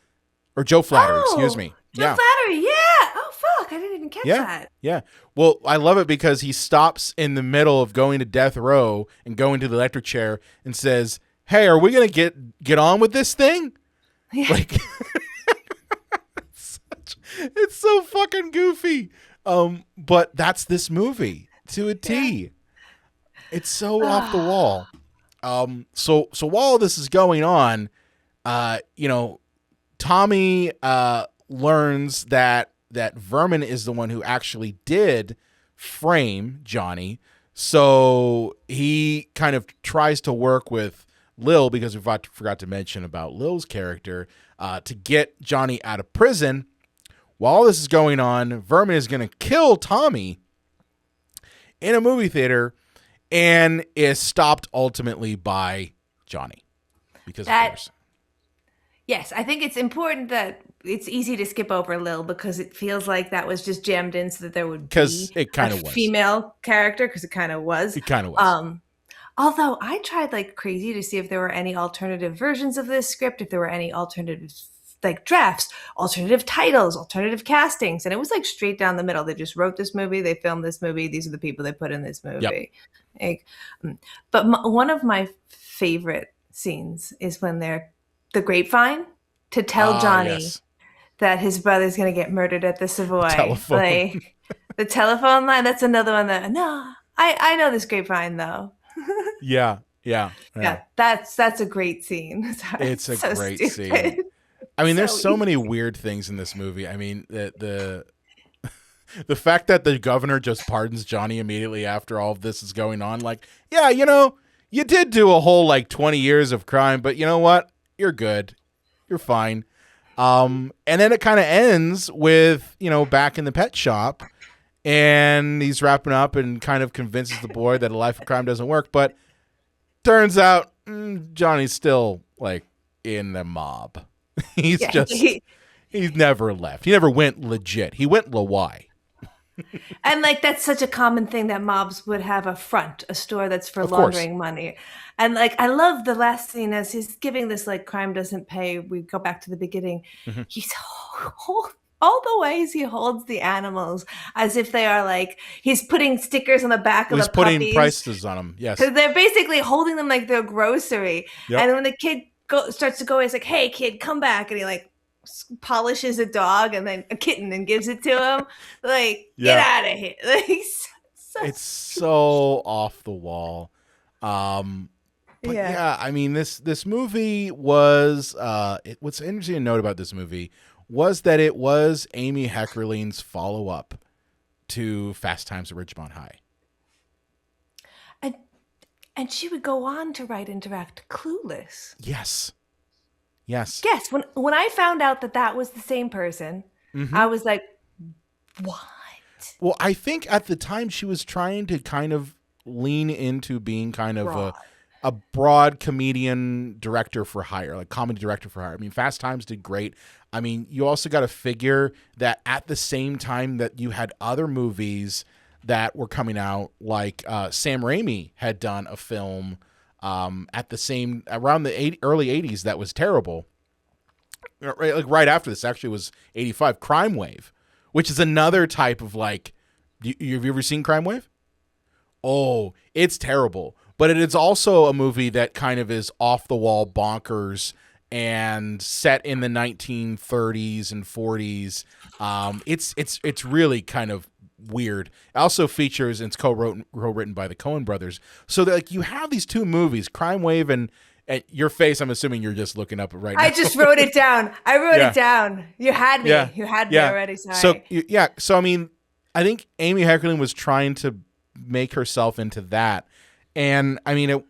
Or Joe Flattery, excuse me. Joe Flattery, yeah. Oh, fuck. I didn't even catch that. Yeah. Well, I love it because he stops in the middle of going to death row and going to the electric chair and says, "Hey, are we going to get on with this thing?" Yeah. Like, it's so fucking goofy. But that's this movie to a T. Yeah. It's so off the wall. So while this is going on, Tommy learns that Vermin is the one who actually did frame Johnny. So he kind of tries to work with Lil, because we forgot to mention about Lil's character, to get Johnny out of prison. While this is going on, Vermin is going to kill Tommy in a movie theater and is stopped ultimately by Johnny. Because of course. Yes, I think it's important that it's easy to skip over Lil because it feels like that was just jammed in so that there would be a female character, because it kind of was. It kind of was. Although I tried like crazy to see if there were any alternative versions of this script, if there were any alternative like drafts, alternative titles, alternative castings, and it was like straight down the middle. They just wrote this movie, they filmed this movie, these are the people they put in this movie. Yep. But one of my favorite scenes is when they're the grapevine to tell Johnny that his brother's going to get murdered at the Savoy. Telephone. Like the telephone line. That's another one that, no, I know this grapevine though. Yeah. That's a great scene. Sorry, it's a great scene. I mean, there's so many weird things in this movie. I mean, the The fact that the governor just pardons Johnny immediately after all of this is going on, like, yeah, you know, you did do a whole like 20 years of crime, but you know what? You're good. You're fine. And then it kind of ends with, you know, back in the pet shop, and he's wrapping up and kind of convinces the boy that a life of crime doesn't work. But turns out Johnny's still like in the mob. He's he's never left. He never went legit. He went low-why. And like that's such a common thing that mobs would have a front, a store that's for laundering money. And like I love the last scene as he's giving this like crime doesn't pay. We go back to the beginning. Mm-hmm. He's all the ways he holds the animals as if they are like he's putting stickers on the back of the puppies. He's putting prices on them. Yes, because they're basically holding them like they're grocery. Yep. And when the kid starts to go, he's like, "Hey, kid, come back!" And he like polishes a dog and then a kitten and gives it to him. Like, get out of here! Like, it's so off the wall. But yeah, I mean this movie was what's interesting to note about this movie was that it was Amy Heckerling's follow-up to Fast Times at Ridgemont High. And she would go on to write and direct Clueless. Yes. When I found out that was the same person, I was like, what? Well, I think at the time she was trying to kind of lean into being kind of a broad comedian director for hire, like comedy director for hire. I mean, Fast Times did great. I mean, you also got to figure that at the same time that you had other movies that were coming out, like Sam Raimi had done a film at the same around the early 80s that was terrible. Right after this, actually, was 85, Crime Wave, which is another type of like. Have you ever seen Crime Wave? Oh, it's terrible, but it is also a movie that kind of is off the wall, bonkers, and set in the 1930s and 40s. It's really kind of weird. It also features, and it's co-written by the Coen brothers. So like you have these two movies, Crime Wave and your face, I'm assuming you're just looking up right now. I just wrote it down. I wrote it down. You had me. You had me already. Sorry. So I mean, I think Amy Heckerling was trying to make herself into that. And I mean,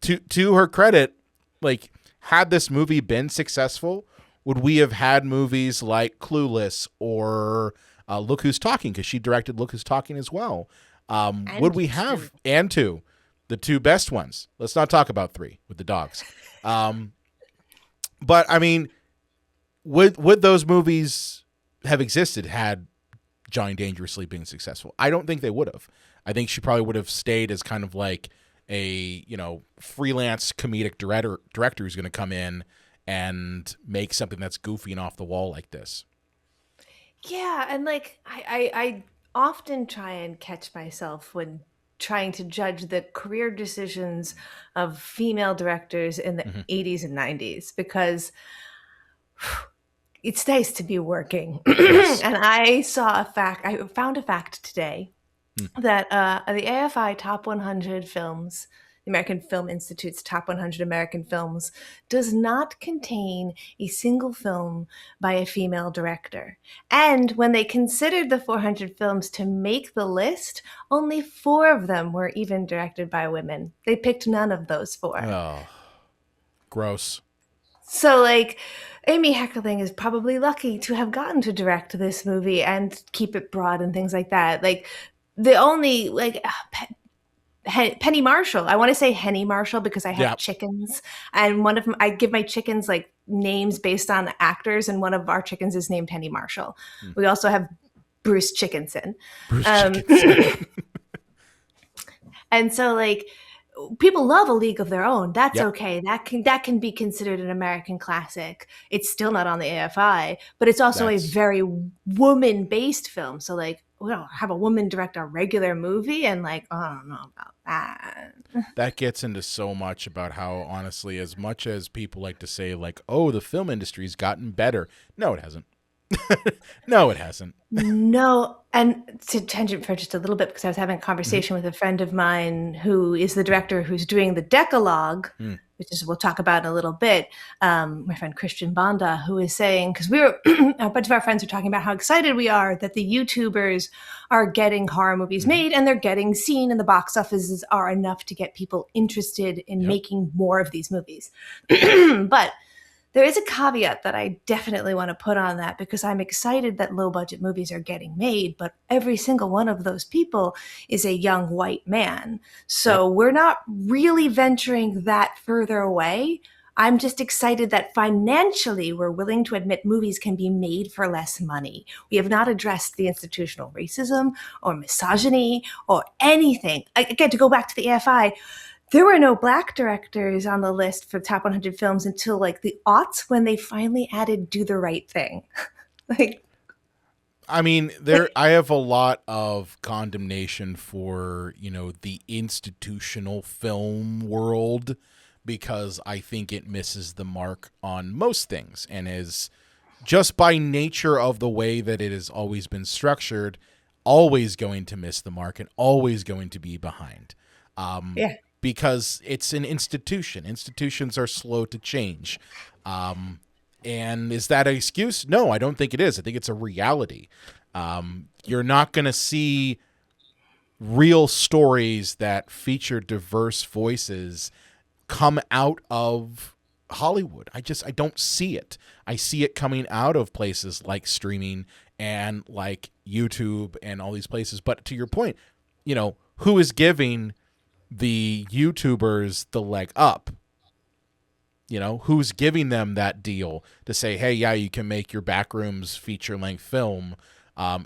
to her credit, like had this movie been successful, would we have had movies like Clueless or Look Who's Talking? Because she directed Look Who's Talking as well. Would we have and two? The two best ones. Let's not talk about 3 with the dogs. But I mean, would those movies have existed had Johnny Dangerously being successful? I don't think they would have. I think she probably would have stayed as kind of like a, you know, freelance comedic director who's going to come in and make something that's goofy and off the wall like this. Yeah, and like I often try and catch myself when trying to judge the career decisions of female directors in the 80s and 90s, because it's nice to be working. Yes. And I found a fact today that the AFI Top 100 films, the American Film Institute's Top 100 American Films, does not contain a single film by a female director. And when they considered the 400 films to make the list, only 4 of them were even directed by women. They picked none of those 4. Oh, gross. So, like, Amy Heckerling is probably lucky to have gotten to direct this movie and keep it broad and things like that. Like, the only, like... Penny Marshall. I want to say Henny Marshall because I have chickens, and one of them, I give my chickens like names based on actors, and one of our chickens is named Henny Marshall. We also have Bruce Chickenson. And so like people love A League of Their Own. That's okay. That can be considered an American classic. It's still not on the AFI, but it's also a very woman-based film. So like we don't have a woman direct a regular movie, and like I don't know about that. That gets into so much about how, honestly, as much as people like to say like, oh, the film industry's gotten better. No, it hasn't. No, it hasn't. No. And to tangent for just a little bit, because I was having a conversation with a friend of mine who is the director who's doing the Decalogue which is we'll talk about in a little bit. My friend Christian Banda, who is saying, because we were a bunch of our friends are talking about how excited we are that the YouTubers are getting horror movies made and they're getting seen, and the box offices are enough to get people interested in making more of these movies. But there is a caveat that I definitely want to put on that, because I'm excited that low budget movies are getting made, but every single one of those people is a young white man. So we're not really venturing that further away. I'm just excited that financially we're willing to admit movies can be made for less money. We have not addressed the institutional racism or misogyny or anything. Again, to go back to the AFI, there were no Black directors on the list for top 100 films until like the aughts, when they finally added Do the Right Thing. I mean, I have a lot of condemnation for, the institutional film world, because I think it misses the mark on most things, and is just by nature of the way that it has always been structured, always going to miss the mark and always going to be behind. Because it's an institution. Institutions are slow to change. And is that an excuse? No, I don't think it is. I think it's a reality. You're not going to see real stories that feature diverse voices come out of Hollywood. I don't see it. I see it coming out of places like streaming and like YouTube and all these places. But to your point, who is giving the YouTubers the leg up? Who's giving them that deal to say, hey, yeah, you can make your Backrooms feature-length film.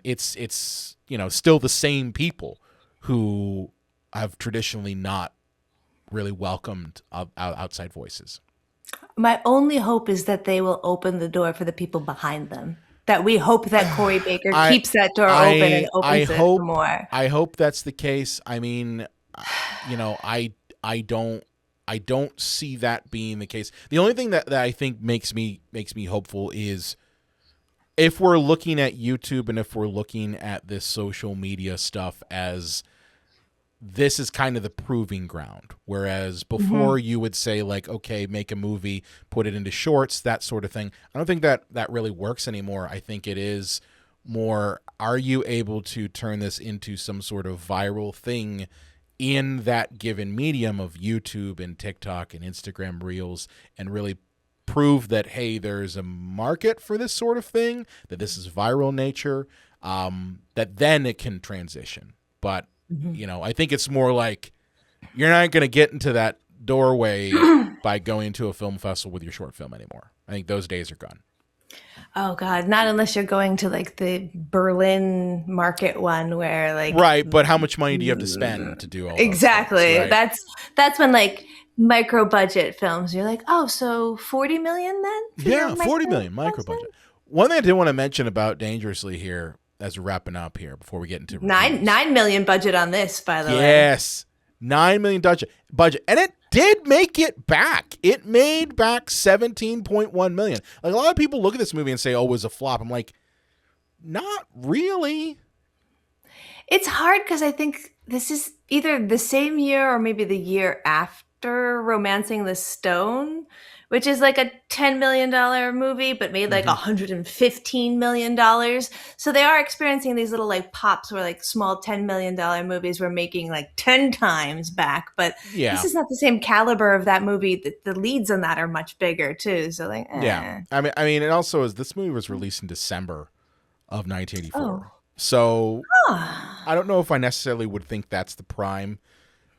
It's still the same people who have traditionally not really welcomed outside voices. My only hope is that they will open the door for the people behind them. That we hope that Corey Baker keeps that door open and opens it for more. I hope that's the case. I mean, I don't see that being the case. The only thing that I think makes me hopeful is if we're looking at YouTube and if we're looking at this social media stuff as this is kind of the proving ground. Whereas before you would say like, okay, make a movie, put it into shorts, that sort of thing. I don't think that really works anymore. I think it is more, are you able to turn this into some sort of viral thing in that given medium of YouTube and TikTok and Instagram Reels, and really prove that, hey, there's a market for this sort of thing, that this is viral nature, that then it can transition. But, I think it's more like you're not going to get into that doorway by going to a film festival with your short film anymore. I think those days are gone. Oh God, not unless you're going to like the Berlin market one where like. Right, but how much money do you have to spend to do all exactly. Those things, right? That's when like micro budget films, you're like, oh, so 40 million then? Yeah, 40 million micro budget. One thing I did want to mention about Dangerously here, as we're wrapping up here before we get into $9 million budget on this, by the way. Yes, $9 million budget, and it did make it back. It made back $17.1 million. Like, a lot of people look at this movie and say, "Oh, it was a flop." I'm like, not really. It's hard because I think this is either the same year or maybe the year after Romancing the Stone, which is like a $10 million movie, but made like $115 million. So they are experiencing these little like pops where like small $10 million movies were making like 10 times back. But this is not the same caliber of that movie. The leads on that are much bigger too. So like, yeah. I mean, it also is, this movie was released in December of 1984. So I don't know if I necessarily would think that's the prime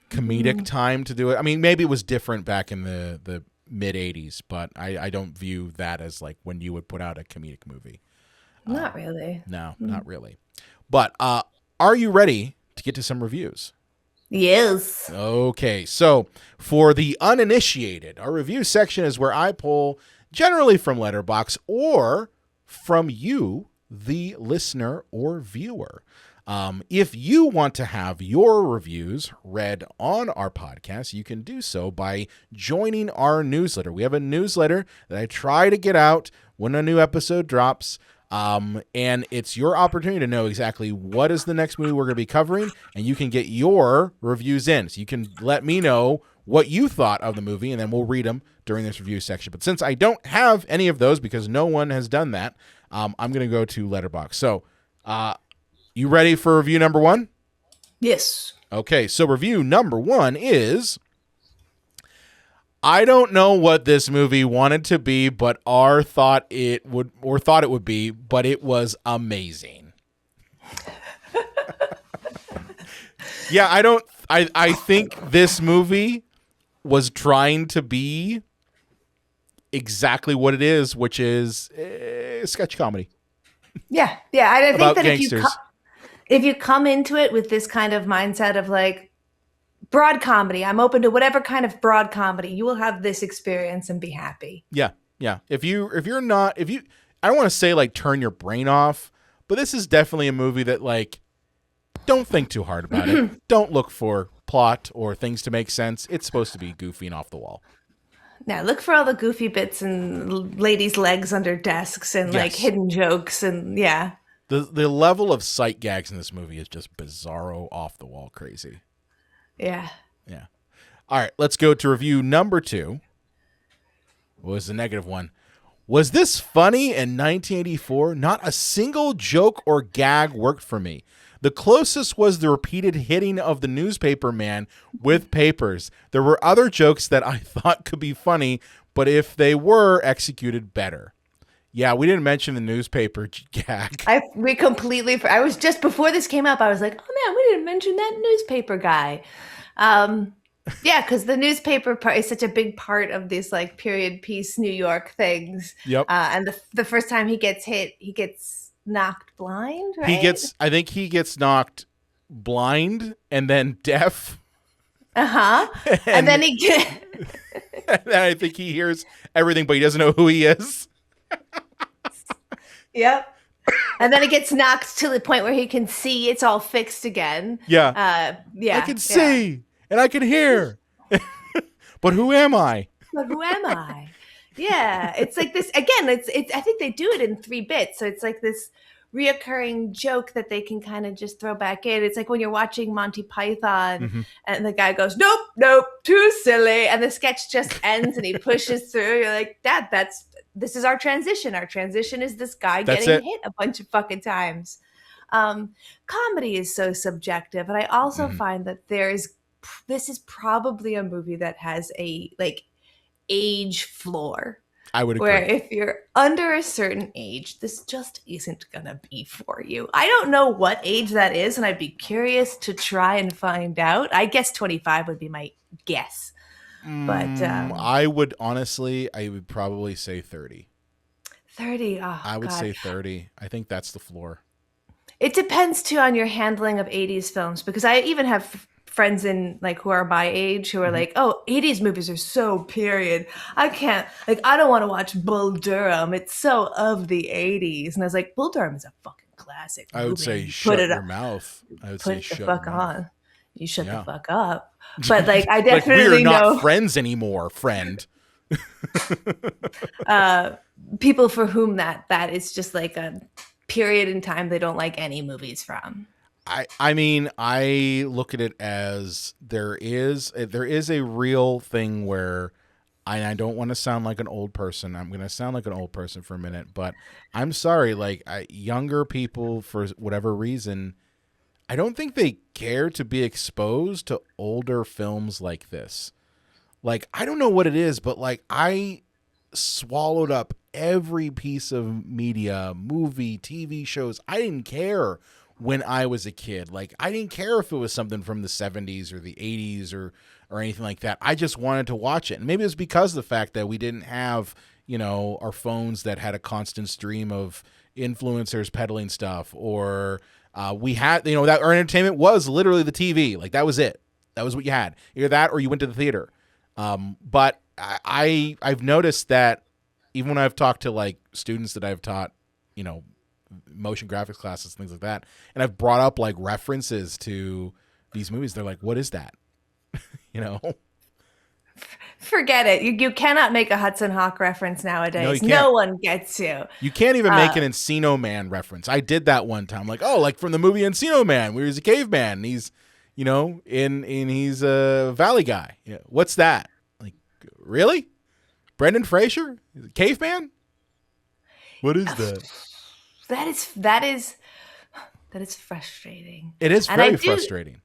comedic time to do it. I mean, maybe it was different back in the mid 80s, but I don't view that as like when you would put out a comedic movie. Not really. No, not really. But are you ready to get to some reviews? Yes. Okay, so for the uninitiated, our review section is where I pull generally from Letterboxd or from you, the listener or viewer. If you want to have your reviews read on our podcast, you can do so by joining our newsletter. We have a newsletter that I try to get out when a new episode drops. And it's your opportunity to know exactly what is the next movie we're going to be covering, and you can get your reviews in. So you can let me know what you thought of the movie, and then we'll read them during this review section. But since I don't have any of those because no one has done that, I'm going to go to Letterboxd. So, you ready for review number 1? Yes. Okay, so review number 1 is, I don't know what this movie wanted to be, but thought it would be, but it was amazing. Yeah, I think this movie was trying to be exactly what it is, which is a sketch comedy. Yeah. I think about that gangsters. if you come into it with this kind of mindset of like broad comedy, I'm open to whatever kind of broad comedy, you will have this experience and be happy. Yeah. If you're not, I don't want to say like turn your brain off, but this is definitely a movie that like, don't think too hard about it. Don't look for plot or things to make sense. It's supposed to be goofy and off the wall. Now look for all the goofy bits and ladies' legs under desks and like hidden jokes and yeah. The level of sight gags in this movie is just bizarro, off the wall crazy. Yeah. All right, let's go to review number 2. What was the negative one? Was this funny in 1984? Not a single joke or gag worked for me. The closest was the repeated hitting of the newspaper man with papers. There were other jokes that I thought could be funny, but if they were executed better. Yeah, we didn't mention the newspaper gag. I was just before this came up, I was like, oh man, we didn't mention that newspaper guy. Yeah, because the newspaper part is such a big part of these like period piece New York things. Yep. And the first time he gets hit, he gets knocked blind, right? I think he gets knocked blind and then deaf. And then and then I think he hears everything, but he doesn't know who he is. Yep. And then it gets knocked to the point where he can see. It's all fixed again. Yeah. I can see and I can hear. But who am I? Yeah. It's like this again. It's. I think they do it in 3 bits. So it's like this reoccurring joke that they can kind of just throw back in. It's like when you're watching Monty Python and the guy goes, nope, too silly. And the sketch just ends and he pushes through. You're like, this is our transition. Our transition is this guy getting hit a bunch of fucking times. Comedy is so subjective. And I also find that this is probably a movie that has a like age floor. I would agree. Where if you're under a certain age, this just isn't going to be for you. I don't know what age that is, and I'd be curious to try and find out. I guess 25 would be my guess. But I would probably say 30. 30. Oh, I would say 30. I think that's the floor. It depends too on your handling of 80s films, because I even have friends in like who are my age who are like, oh, 80s movies are so period. I don't want to watch Bull Durham. It's so of the 80s. And I was like, Bull Durham is a fucking classic movie. I would say shut your mouth. I would say shut the fuck on. You shut the fuck up. But like, I definitely we're know not friends anymore, friend. People for whom that is just like a period in time they don't like any movies from. I mean, I look at it as there is a real thing where I don't want to sound like an old person. I'm going to sound like an old person for a minute, but I'm sorry. Like younger people, for whatever reason, I don't think they care to be exposed to older films like this. Like, I don't know what it is, but like I swallowed up every piece of media, movie, TV shows. I didn't care when I was a kid. Like, I didn't care if it was something from the 70s or the 80s or anything like that. I just wanted to watch it. And maybe it was because of the fact that we didn't have, our phones that had a constant stream of influencers peddling stuff, or we had, that our entertainment was literally the TV. Like, that was it. That was what you had. Either that or you went to the theater. But I've noticed that even when I've talked to like students that I've taught, motion graphics classes, things like that, and I've brought up like references to these movies, they're like, what is that? Forget it. You cannot make a Hudson Hawk reference nowadays. No one gets you. You can't even make an Encino Man reference. I did that one time. Like, oh, like from the movie Encino Man, where he's a caveman and he's, and he's a Valley guy. What's that? Like, really? Brendan Fraser? Caveman? What is that? That is frustrating. It is very frustrating.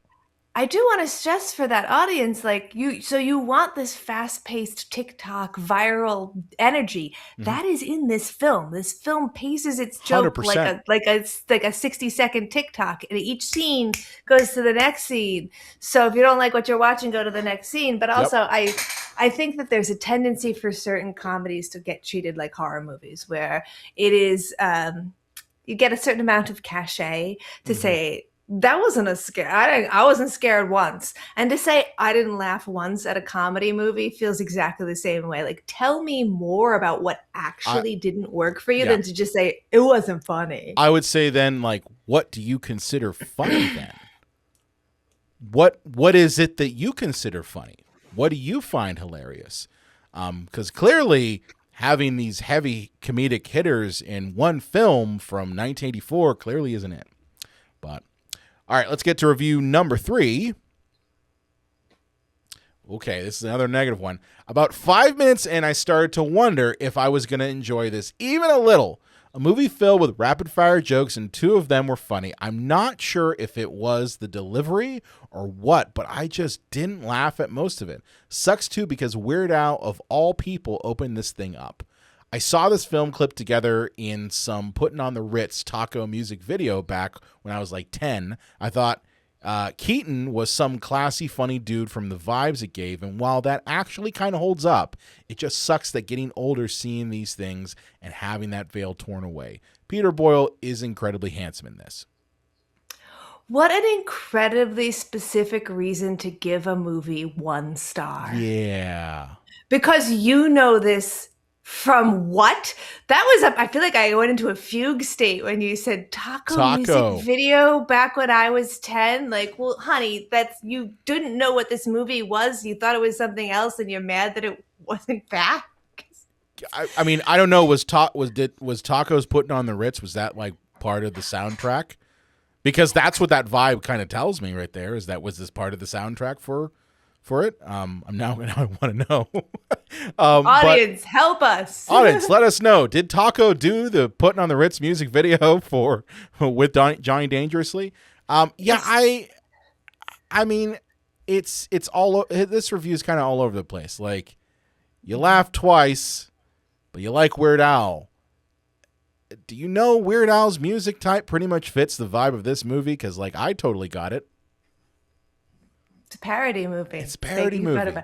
I do want to stress for that audience, like you want this fast-paced TikTok viral energy that is in this film. This film paces its joke 100%. like a 60-second TikTok, and each scene goes to the next scene. So if you don't like what you're watching, go to the next scene. But also, I think that there's a tendency for certain comedies to get treated like horror movies, where it is you get a certain amount of cachet to say, that wasn't a scare. I wasn't scared once. And to say I didn't laugh once at a comedy movie feels exactly the same way. Like, tell me more about what actually didn't work for you than to just say it wasn't funny. I would say then, like, what do you consider funny then? What is it that you consider funny? What do you find hilarious? Because clearly having these heavy comedic hitters in one film from 1984 clearly isn't it. But all right, let's get to review number 3. Okay, this is another negative one. About 5 minutes in, I started to wonder if I was going to enjoy this even a little. A movie filled with rapid-fire jokes, and 2 of them were funny. I'm not sure if it was the delivery or what, but I just didn't laugh at most of it. Sucks, too, because Weird Al, of all people, opened this thing up. I saw this film clipped together in some Putting on the Ritz taco music video back when I was like 10. I thought Keaton was some classy, funny dude from the vibes it gave, and while that actually kind of holds up, it just sucks that getting older, seeing these things, and having that veil torn away. Peter Boyle is incredibly handsome in this. What an incredibly specific reason to give a movie 1 star. Yeah. Because you know this from what? That was I feel like I went into a fugue state when you said taco music video back when I was 10. Like, well, honey, you didn't know what this movie was. You thought it was something else, and you're mad that it wasn't back. I mean, I don't know. Was Tacos Putting on the Ritz? Was that like part of the soundtrack? Because that's what that vibe kind of tells me right there. Is that was this part of the soundtrack for it? Now I want to know. Audience, help us. Audience, let us know. Did Taco do the Putting on the Ritz music video with Johnny Dangerously? Yeah, I mean, it's all. This review is kind of all over the place. Like, you laugh twice, but you like Weird Al. Do you know Weird Al's music type pretty much fits the vibe of this movie? Because, like, I totally got it. It's a parody movie. It's a parody movie.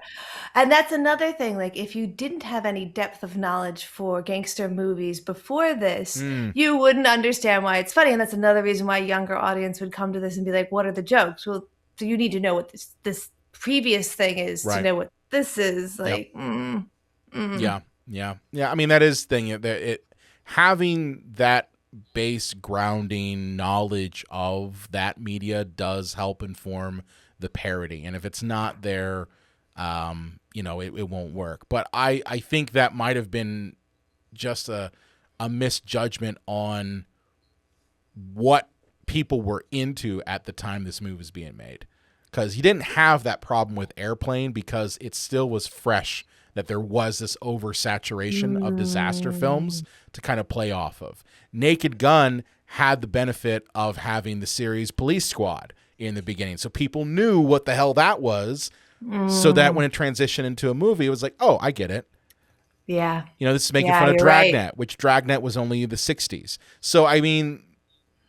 And that's another thing. Like, if you didn't have any depth of knowledge for gangster movies before this, you wouldn't understand why it's funny. And that's another reason why a younger audience would come to this and be like, what are the jokes? Well, so you need to know what this previous thing is to know what this is. Like, Yeah. I mean, that is the thing. Having that base grounding knowledge of that media does help inform the parody, and if it's not there, it won't work. But I think that might have been just a misjudgment on what people were into at the time this movie was being made, because he didn't have that problem with Airplane because it still was fresh that there was this oversaturation of disaster films to kind of play off of. Naked Gun had the benefit of having the series Police Squad in the beginning, so people knew what the hell that was, so that when it transitioned into a movie, it was like, oh, I get it. Yeah. This is making fun of Dragnet, which Dragnet was only the 60s. So, I mean,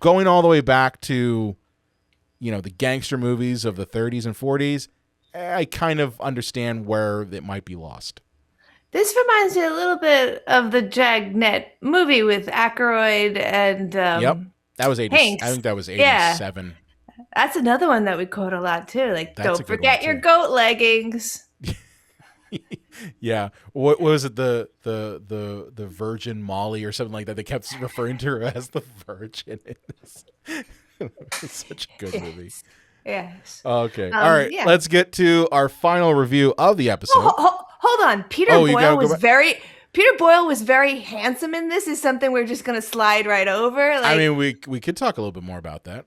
going all the way back to, the gangster movies of the 30s and 40s, I kind of understand where it might be lost. This reminds me a little bit of the Dragnet movie with Aykroyd and yep, that was 80. Hanks. I think that was 87. Yeah. That's another one that we quote a lot too. Like, That's don't forget your goat leggings. Yeah. What was it? The Virgin Molly or something like that. They kept referring to her as the Virgin in this. It's such a good movie. Yes. Okay. All right. Yeah. Let's get to our final review of the episode. Hold on. Peter Boyle was very handsome in this. Is something we're just going to slide right over. Like, I mean, we could talk a little bit more about that.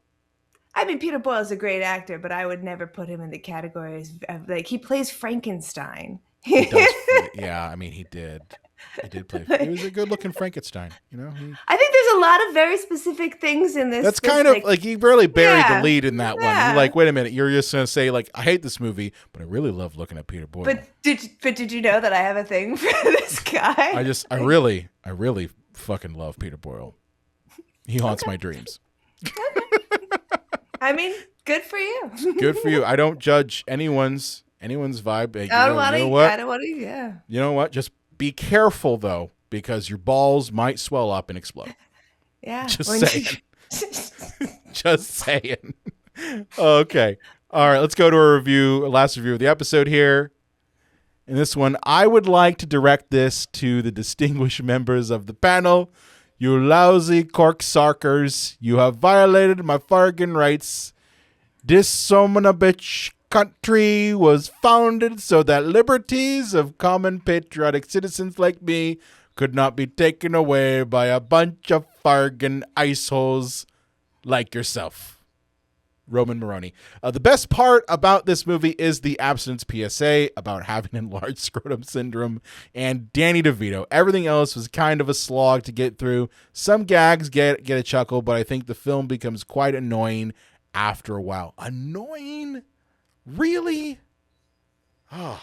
I mean, Peter Boyle's a great actor, but I would never put him in the categories of, like, he plays Frankenstein. He does. Yeah, I mean, he did. He did play. He was a good-looking Frankenstein. You know, I think there's a lot of very specific things in this. That's kind of like he really buried the lead in that one. Yeah. You're like, wait a minute, you're just gonna say like, I hate this movie, but I really love looking at Peter Boyle. But did you know that I have a thing for this guy? I really fucking love Peter Boyle. He haunts my dreams. I mean, good for you. Good for you. I don't judge anyone's vibe. I don't want to. Yeah. You know what? Just be careful though, because your balls might swell up and explode. Yeah. Just saying. Just saying. Okay. All right. Let's go to our last review of the episode here. In this one, I would like to direct this to the distinguished members of the panel. You lousy corksuckers. You have violated my fargin rights. This bitch country was founded so that liberties of common patriotic citizens like me could not be taken away by a bunch of fargin iceholes like yourself. Roman Maroney. The best part about this movie is the abstinence PSA about having enlarged scrotum syndrome and Danny DeVito. Everything else was kind of a slog to get through. Some gags get a chuckle, but I think the film becomes quite annoying after a while. Annoying? Really? Oh.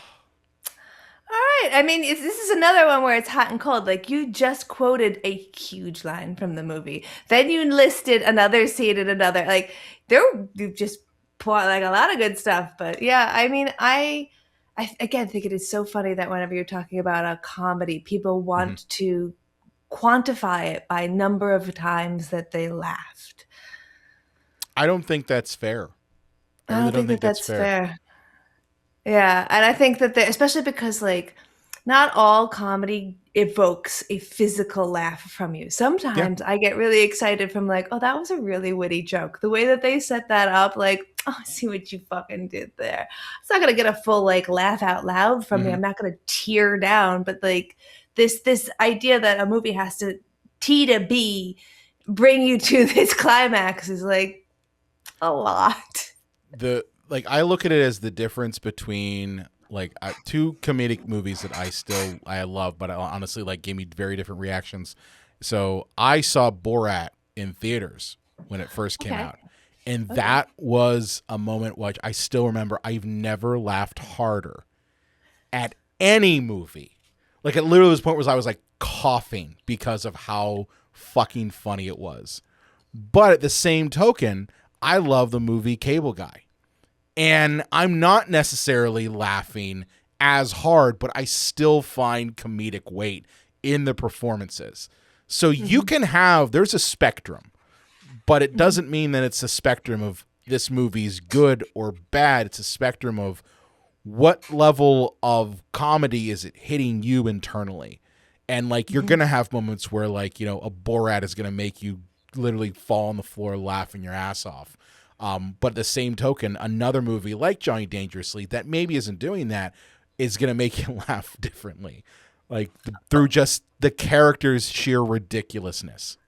All right. I mean, this is another one where it's hot and cold. Like, you just quoted a huge line from the movie. Then you listed another scene and another. Like, you just put like a lot of good stuff. But yeah, I mean, I again think it is so funny that whenever you're talking about a comedy, people want to quantify it by number of times that they laughed. I don't think that's fair. I don't think that's fair. Yeah, and I think that especially because like not all comedy evokes a physical laugh from you. Sometimes I get really excited from like, oh, that was a really witty joke. The way that they set that up, like, oh, I see what you fucking did there. It's not gonna get a full like laugh out loud from me. I'm not gonna tear down, but like this idea that a movie has to T to B bring you to this climax is like a lot. I look at it as the difference between like two comedic movies that I love, but I honestly like gave me very different reactions. So I saw Borat in theaters when it first came out. And that was a moment which I still remember. I've never laughed harder at any movie. Like it literally was a point where I was like coughing because of how fucking funny it was. But at the same token, I love the movie Cable Guy. And I'm not necessarily laughing as hard, but I still find comedic weight in the performances. So you can there's a spectrum, but it doesn't mean that it's a spectrum of this movie's good or bad. It's a spectrum of what level of comedy is it hitting you internally. And like, you're going to have moments where like, you know, a Borat is going to make you literally fall on the floor laughing your ass off. But at the same token, another movie like Johnny Dangerously that maybe isn't doing that is going to make you laugh differently, like through just the character's sheer ridiculousness.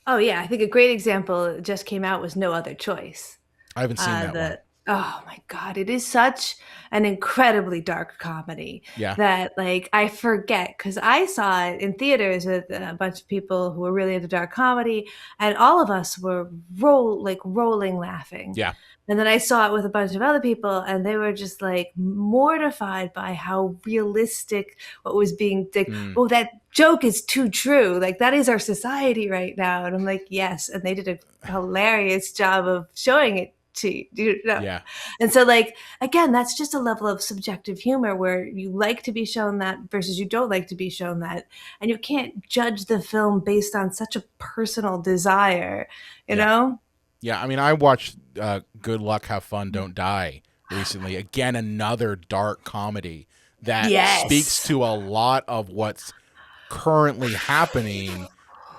Oh, yeah. I think a great example just came out was No Other Choice. I haven't seen that one. Oh, my God. It is such an incredibly dark comedy that, like, I forget because I saw it in theaters with a bunch of people who were really into dark comedy, and all of us were rolling laughing. Yeah. And then I saw it with a bunch of other people, and they were just, like, mortified by how realistic what was being oh, that joke is too true. Like, that is our society right now. And I'm like, yes. And they did a hilarious job of showing it to you know? Yeah. And so like again, that's just a level of subjective humor where you like to be shown that versus you don't like to be shown that, and you can't judge the film based on such a personal desire, you know. I mean, I watched Good Luck Have Fun Don't Die recently. Again, another dark comedy that speaks to a lot of what's currently happening,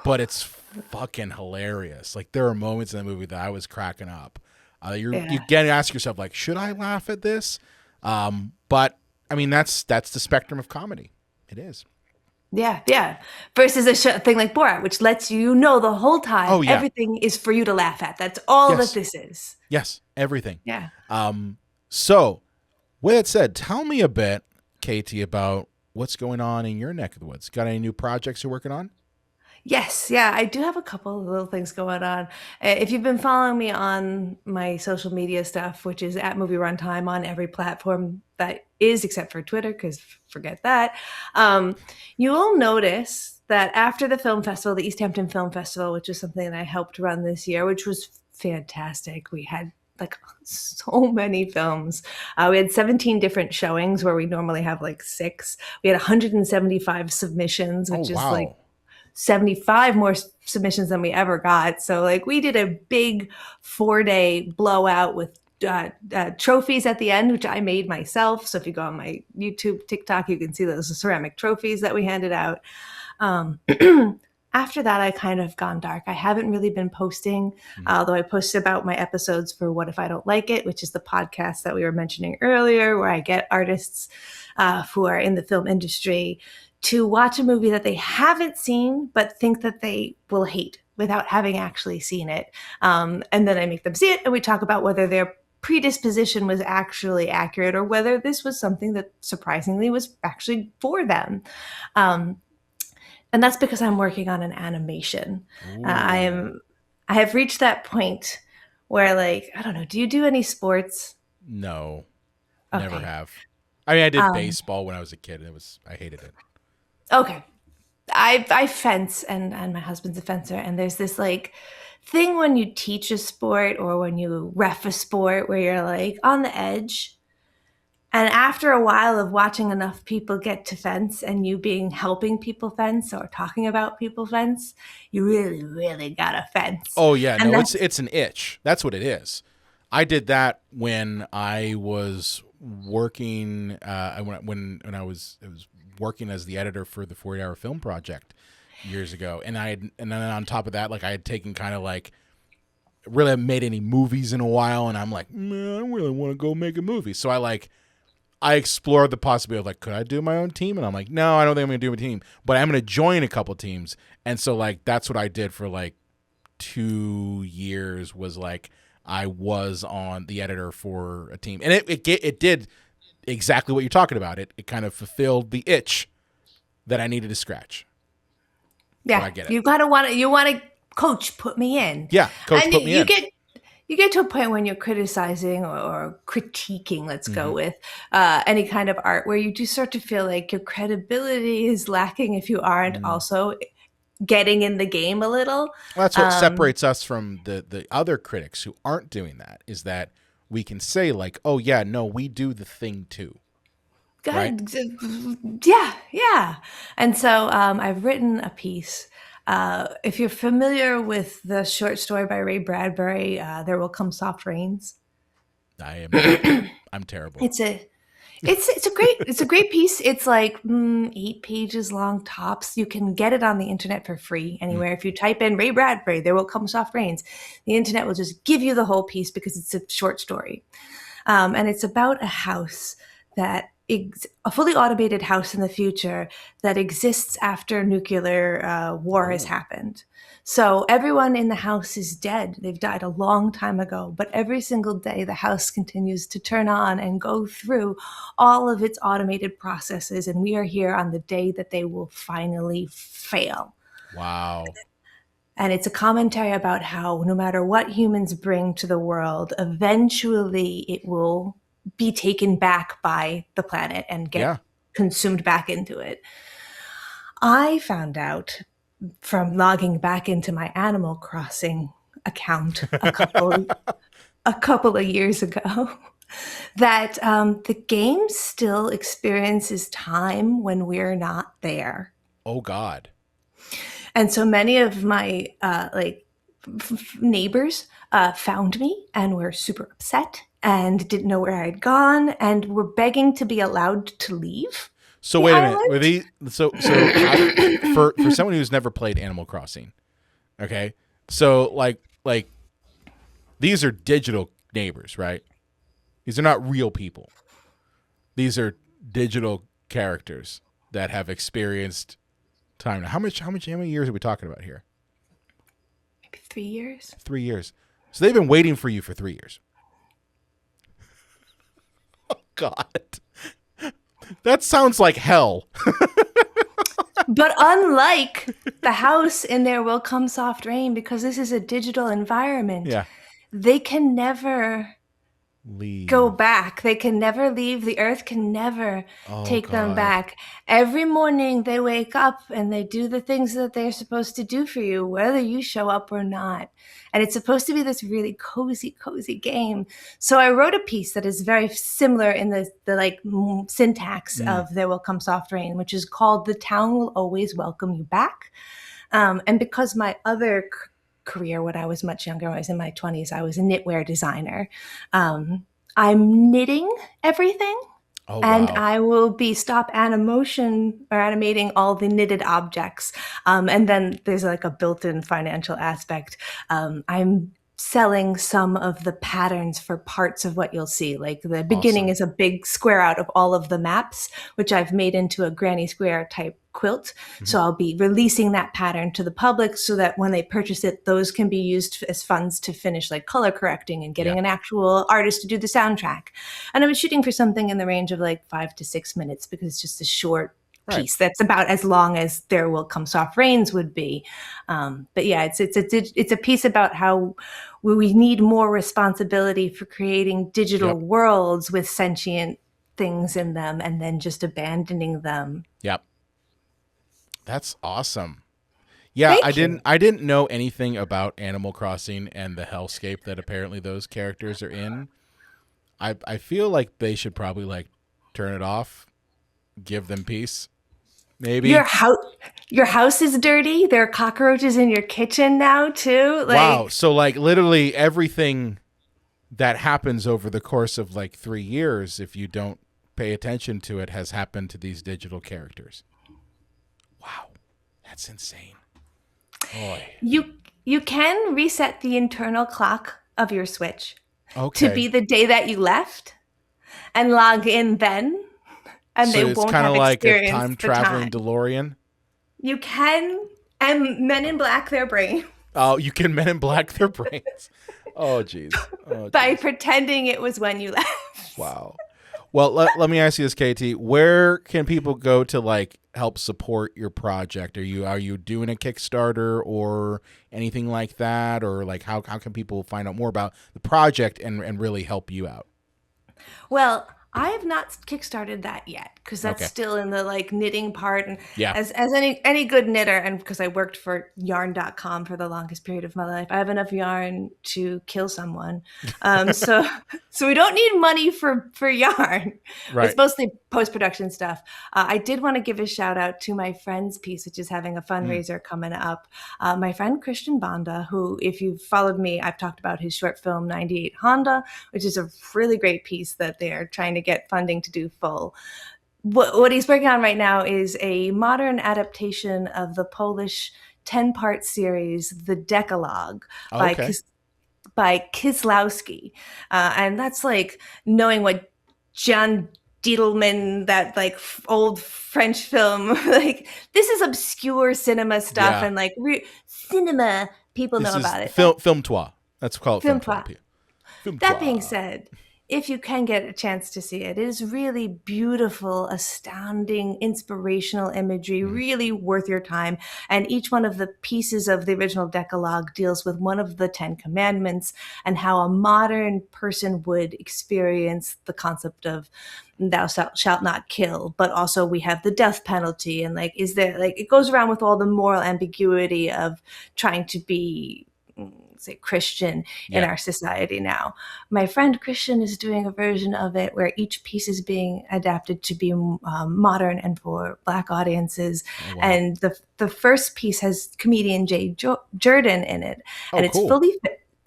but it's fucking hilarious. Like there are moments in the movie that I was cracking up. You again ask yourself, like, should I laugh at this? But I mean, that's the spectrum of comedy. It is. Yeah, yeah. Versus a thing like Borat, which lets you know the whole time Oh, yeah. everything is for you to laugh at. That's all that Yes. this is. Yes. Everything. Yeah. So, with that said, tell me a bit, KT, about what's going on in your neck of the woods. Got any new projects you're working on? Yes, yeah, I do have a couple of little things going on. If you've been following me on my social media stuff, which is at Movie Runtime on every platform that is, except for Twitter, because forget that, you will notice that after the film festival, the East Hampton Film Festival, which is something that I helped run this year, which was fantastic. We had like so many films. We had 17 different showings where we normally have like 6. We had 175 submissions, Oh, which is like wow. 75 more submissions than we ever got. So like we did a big 4-day blowout with trophies at the end, which I made myself. So if you go on my YouTube, TikTok, you can see those ceramic trophies that we handed out. After that, I kind of gone dark. I haven't really been posting, although I posted about my episodes for What If I Don't Like It, which is the podcast that we were mentioning earlier, where I get artists who are in the film industry to watch a movie that they haven't seen, but think that they will hate without having actually seen it. And then I make them see it, and we talk about whether their predisposition was actually accurate or whether this was something that surprisingly was actually for them. And that's because I'm working on an animation. I have reached that point where, like, I don't know, do you do any sports? No, never Okay. have. I mean, I did baseball when I was a kid. I hated it. Okay. I fence, and my husband's a fencer, and there's this like thing when you teach a sport or when you ref a sport where you're like on the edge. And after a while of watching enough people get to fence and you being helping people fence or talking about people fence, you really, really gotta fence. Oh yeah, And no, that's it's an itch. That's what it is. I did that when I was working. When I was working as the editor for the 40-hour film project years ago, and then on top of that, like I had taken kind of like really haven't made any movies in a while, and I'm like, man, I really want to go make a movie. So I explored the possibility of like, could I do my own team? And I'm like, no, I don't think I'm going to do a team, but I'm going to join a couple teams. And so like, that's what I did for like 2 years was like, I was on the editor for a team, and it did exactly what you're talking about. It kind of fulfilled the itch that I needed to scratch. So yeah, I get it. you want to coach, put me in. Yeah, coach, And put me in. You get to a point when you're criticizing or critiquing, let's go with any kind of art, where you do start to feel like your credibility is lacking if you aren't also getting in the game a little. Well, that's what separates us from the other critics who aren't doing that, is that we can say like, oh yeah, no, we do the thing too. Right? Yeah, yeah. And so I've written a piece. If you're familiar with the short story by Ray Bradbury, "There Will Come Soft Rains," I'm terrible. it's a great piece. It's like 8 pages long tops. You can get it on the internet for free anywhere. If you type in Ray Bradbury, "There Will Come Soft Rains," the internet will just give you the whole piece because it's a short story, and it's about a house that a fully automated house in the future that exists after nuclear war has happened. So everyone in the house is dead. They've died a long time ago, but every single day the house continues to turn on and go through all of its automated processes. And we are here on the day that they will finally fail. Wow. And it's a commentary about how no matter what humans bring to the world, eventually it will be taken back by the planet and get consumed back into it. I found out from logging back into my Animal Crossing account a couple of years ago that the game still experiences time when we're not there. Oh God. And so many of my neighbors found me and were super upset and didn't know where I had gone and were begging to be allowed to leave. So wait a minute. Were these for someone who's never played Animal Crossing, okay? So like these are digital neighbors, right? These are not real people. These are digital characters that have experienced time now. How many years are we talking about here? Maybe 3 years. 3 years. So they've been waiting for you for 3 years. Oh God, that sounds like hell. But unlike the house in There Will Come Soft Rain, because this is a digital environment, Yeah. they can never Leave. go back. They can never leave. The earth can never take them God. back. Every morning they wake up and they do the things that they're supposed to do for you, whether you show up or not. And it's supposed to be this really cozy game. So I wrote a piece that is very similar in the like syntax of There Will Come Soft Rain, which is called "The Town Will Always Welcome You Back." And because my other career, when I was much younger, when I was in my 20s, I was a knitwear designer. I'm knitting everything. Oh, and wow. I will be stop animation or animating all the knitted objects. And then there's like a built-in financial aspect. I'm selling some of the patterns for parts of what you'll see. Like the beginning is a big square out of all of the maps, which I've made into a granny square type quilt. So I'll be releasing that pattern to the public so that when they purchase it, those can be used as funds to finish like color correcting and getting an actual artist to do the soundtrack. And I was shooting for something in the range of like 5 to 6 minutes because it's just a short piece that's about as long as There Will Come Soft Rains would be. But yeah, it's a piece about how we need more responsibility for creating digital worlds with sentient things in them and then just abandoning them. Yep. That's awesome. Yeah, I didn't know anything about Animal Crossing and the hellscape that apparently those characters are in. I feel like they should probably like turn it off, give them peace. Maybe your house is dirty. There are cockroaches in your kitchen now too. Wow. So like literally everything that happens over the course of like 3 years, if you don't pay attention to it, has happened to these digital characters. Wow. That's insane. Boy. You can reset the internal clock of your Switch to be the day that you left and log in then. And so they won't have experienced like a time-traveling DeLorean? You can, and Men in Black their brain. Oh, you can Men in Black their brains. Oh, jeez. By pretending it was when you left. Wow. Well, let me ask you this, KT. Where can people go to like help support your project? Are you doing a Kickstarter or anything like that? Or like how can people find out more about the project and really help you out? Well, I have not kickstarted that yet because that's still in the like knitting part. And as any good knitter, and because I worked for yarn.com for the longest period of my life, I have enough yarn to kill someone. So we don't need money for yarn. Right. It's mostly post-production stuff. I did want to give a shout out to my friend's piece, which is having a fundraiser coming up. My friend Christian Banda, who, if you've followed me, I've talked about his short film 98 Honda, which is a really great piece that they're trying to get funding to do full. What he's working on right now is a modern adaptation of the Polish 10-part series, The Decalogue, by Kieslowski. And that's like knowing what John Diedelman, that like old French film, like this is obscure cinema stuff and like cinema people know about it. Film toi. That's called film toi. That being said, if you can get a chance to see it, it is really beautiful, astounding, inspirational imagery, really worth your time. And each one of the pieces of the original Decalogue deals with one of the 10 commandments and how a modern person would experience the concept of thou shalt not kill. But also we have the death penalty. And like, is there like, it goes around with all the moral ambiguity of trying to be, say, Christian in our society now. My friend Christian is doing a version of it where each piece is being adapted to be modern and for Black audiences. Oh, wow. And the first piece has comedian Jay Jordan in it, and it's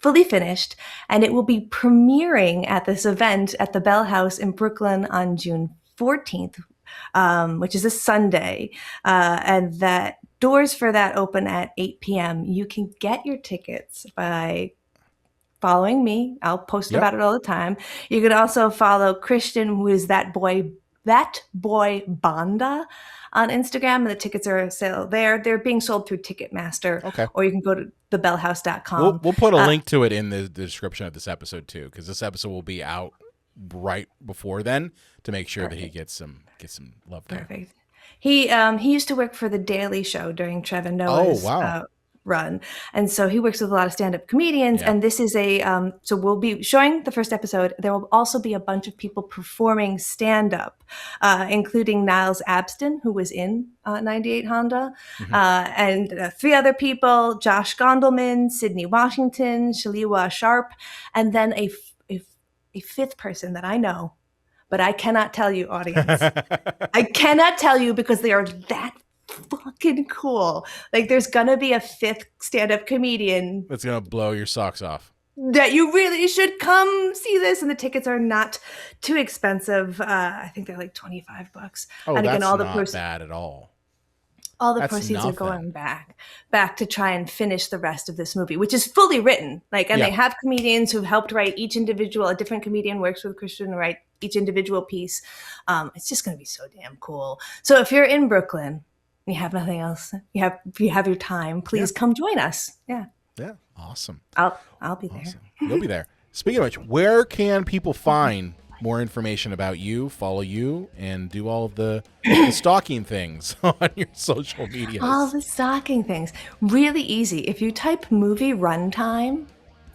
fully finished, and it will be premiering at this event at the Bell House in Brooklyn on June 14th, which is a Sunday, and that doors for that open at 8 p.m. You can get your tickets by following me. I'll post about it all the time. You could also follow Christian, who is that boy That Boy Banda on Instagram, and the tickets are sale there. They're being sold through Ticketmaster, Okay. or you can go to thebellhouse.com. We'll put a link to it in the description of this episode too, because this episode will be out right before then to make sure that he gets some love there. Perfect. He used to work for The Daily Show during Trevor Noah's run, and so he works with a lot of stand-up comedians. Yeah. And this is so we'll be showing the first episode. There will also be a bunch of people performing stand-up, including Niles Abston, who was in 98 Honda, and 3 other people: Josh Gondelman, Sydney Washington, Shaliwa Sharp, and then a 5th person that I know, but I cannot tell you, audience. I cannot tell you because they are that fucking cool. Like, there's gonna be a 5th stand-up comedian That's gonna blow your socks off. that you really should come see this, and the tickets are not too expensive. I think they're like $25. Oh, and that's again, all the not bad at all. all the That's proceeds are nothing. going back to try and finish the rest of this movie, which is fully written. Like, and Yeah. they have comedians who've helped write each individual. A different comedian works with Christian to write each individual piece. It's just going to be so damn cool. So if you're in Brooklyn, and you have nothing else, you have your time, please come join us. Yeah, Awesome. I'll be there. Awesome. You'll be there. Speaking of which, where can people find more information about you, follow you, and do all of the stalking things on your social media? All the stalking things. Really easy. If you type movie runtime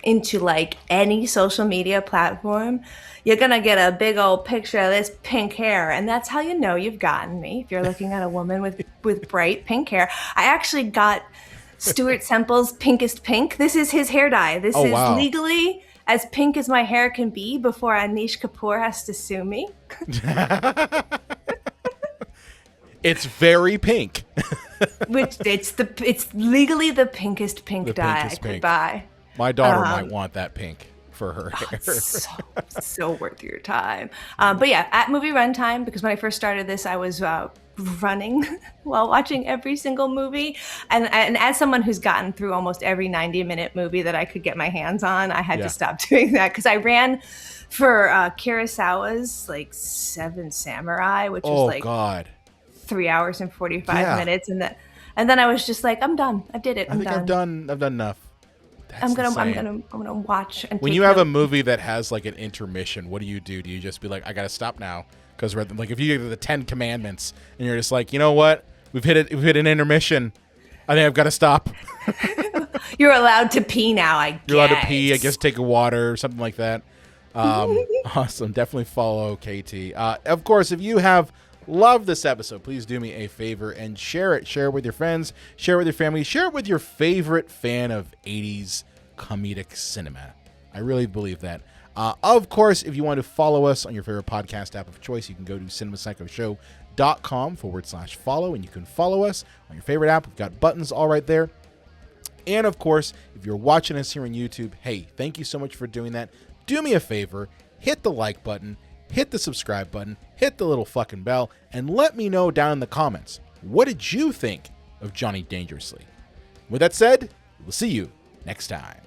into like any social media platform, you're going to get a big old picture of this pink hair. And that's how you know you've gotten me. If you're looking at a woman with bright pink hair. I actually got Stuart Semple's Pinkest Pink. This is his hair dye. This is wow. legally as pink as my hair can be before Anish Kapoor has to sue me. It's very pink. Which it's legally the pinkest pink The dye pinkest I could pink. buy. My daughter might want that pink for her hair. So worth your time. But yeah, at Movie Runtime, because when I first started this, I was running while watching every single movie. And as someone who's gotten through almost every 90-minute movie that I could get my hands on, I had to stop doing that because I ran for Kurosawa's like Seven Samurai, which was like God. 3 hours and 45 minutes. And then I was just like, I'm done. I did it. I think I've done enough. That's I'm insane. gonna watch and When take you have a notes. movie that has like an intermission, what do? Do you just be like, I gotta stop now? Because like if you get to the 10 Commandments and you're just like, you know what, we've hit an intermission. I think I've got to stop. You're allowed to pee now, I guess. You're allowed to pee. I guess take a water or something like that. Awesome. Definitely follow KT. Of course, if you have loved this episode, please do me a favor and share it. Share it with your friends. Share it with your family. Share it with your favorite fan of 80s comedic cinema. I really believe that. Of course, if you want to follow us on your favorite podcast app of choice, you can go to cinemapsychoshow.com/follow, and you can follow us on your favorite app. We've got buttons all right there. And of course, if you're watching us here on YouTube, hey, thank you so much for doing that. Do me a favor, hit the like button, hit the subscribe button, hit the little fucking bell, and let me know down in the comments, what did you think of Johnny Dangerously? With that said, we'll see you next time.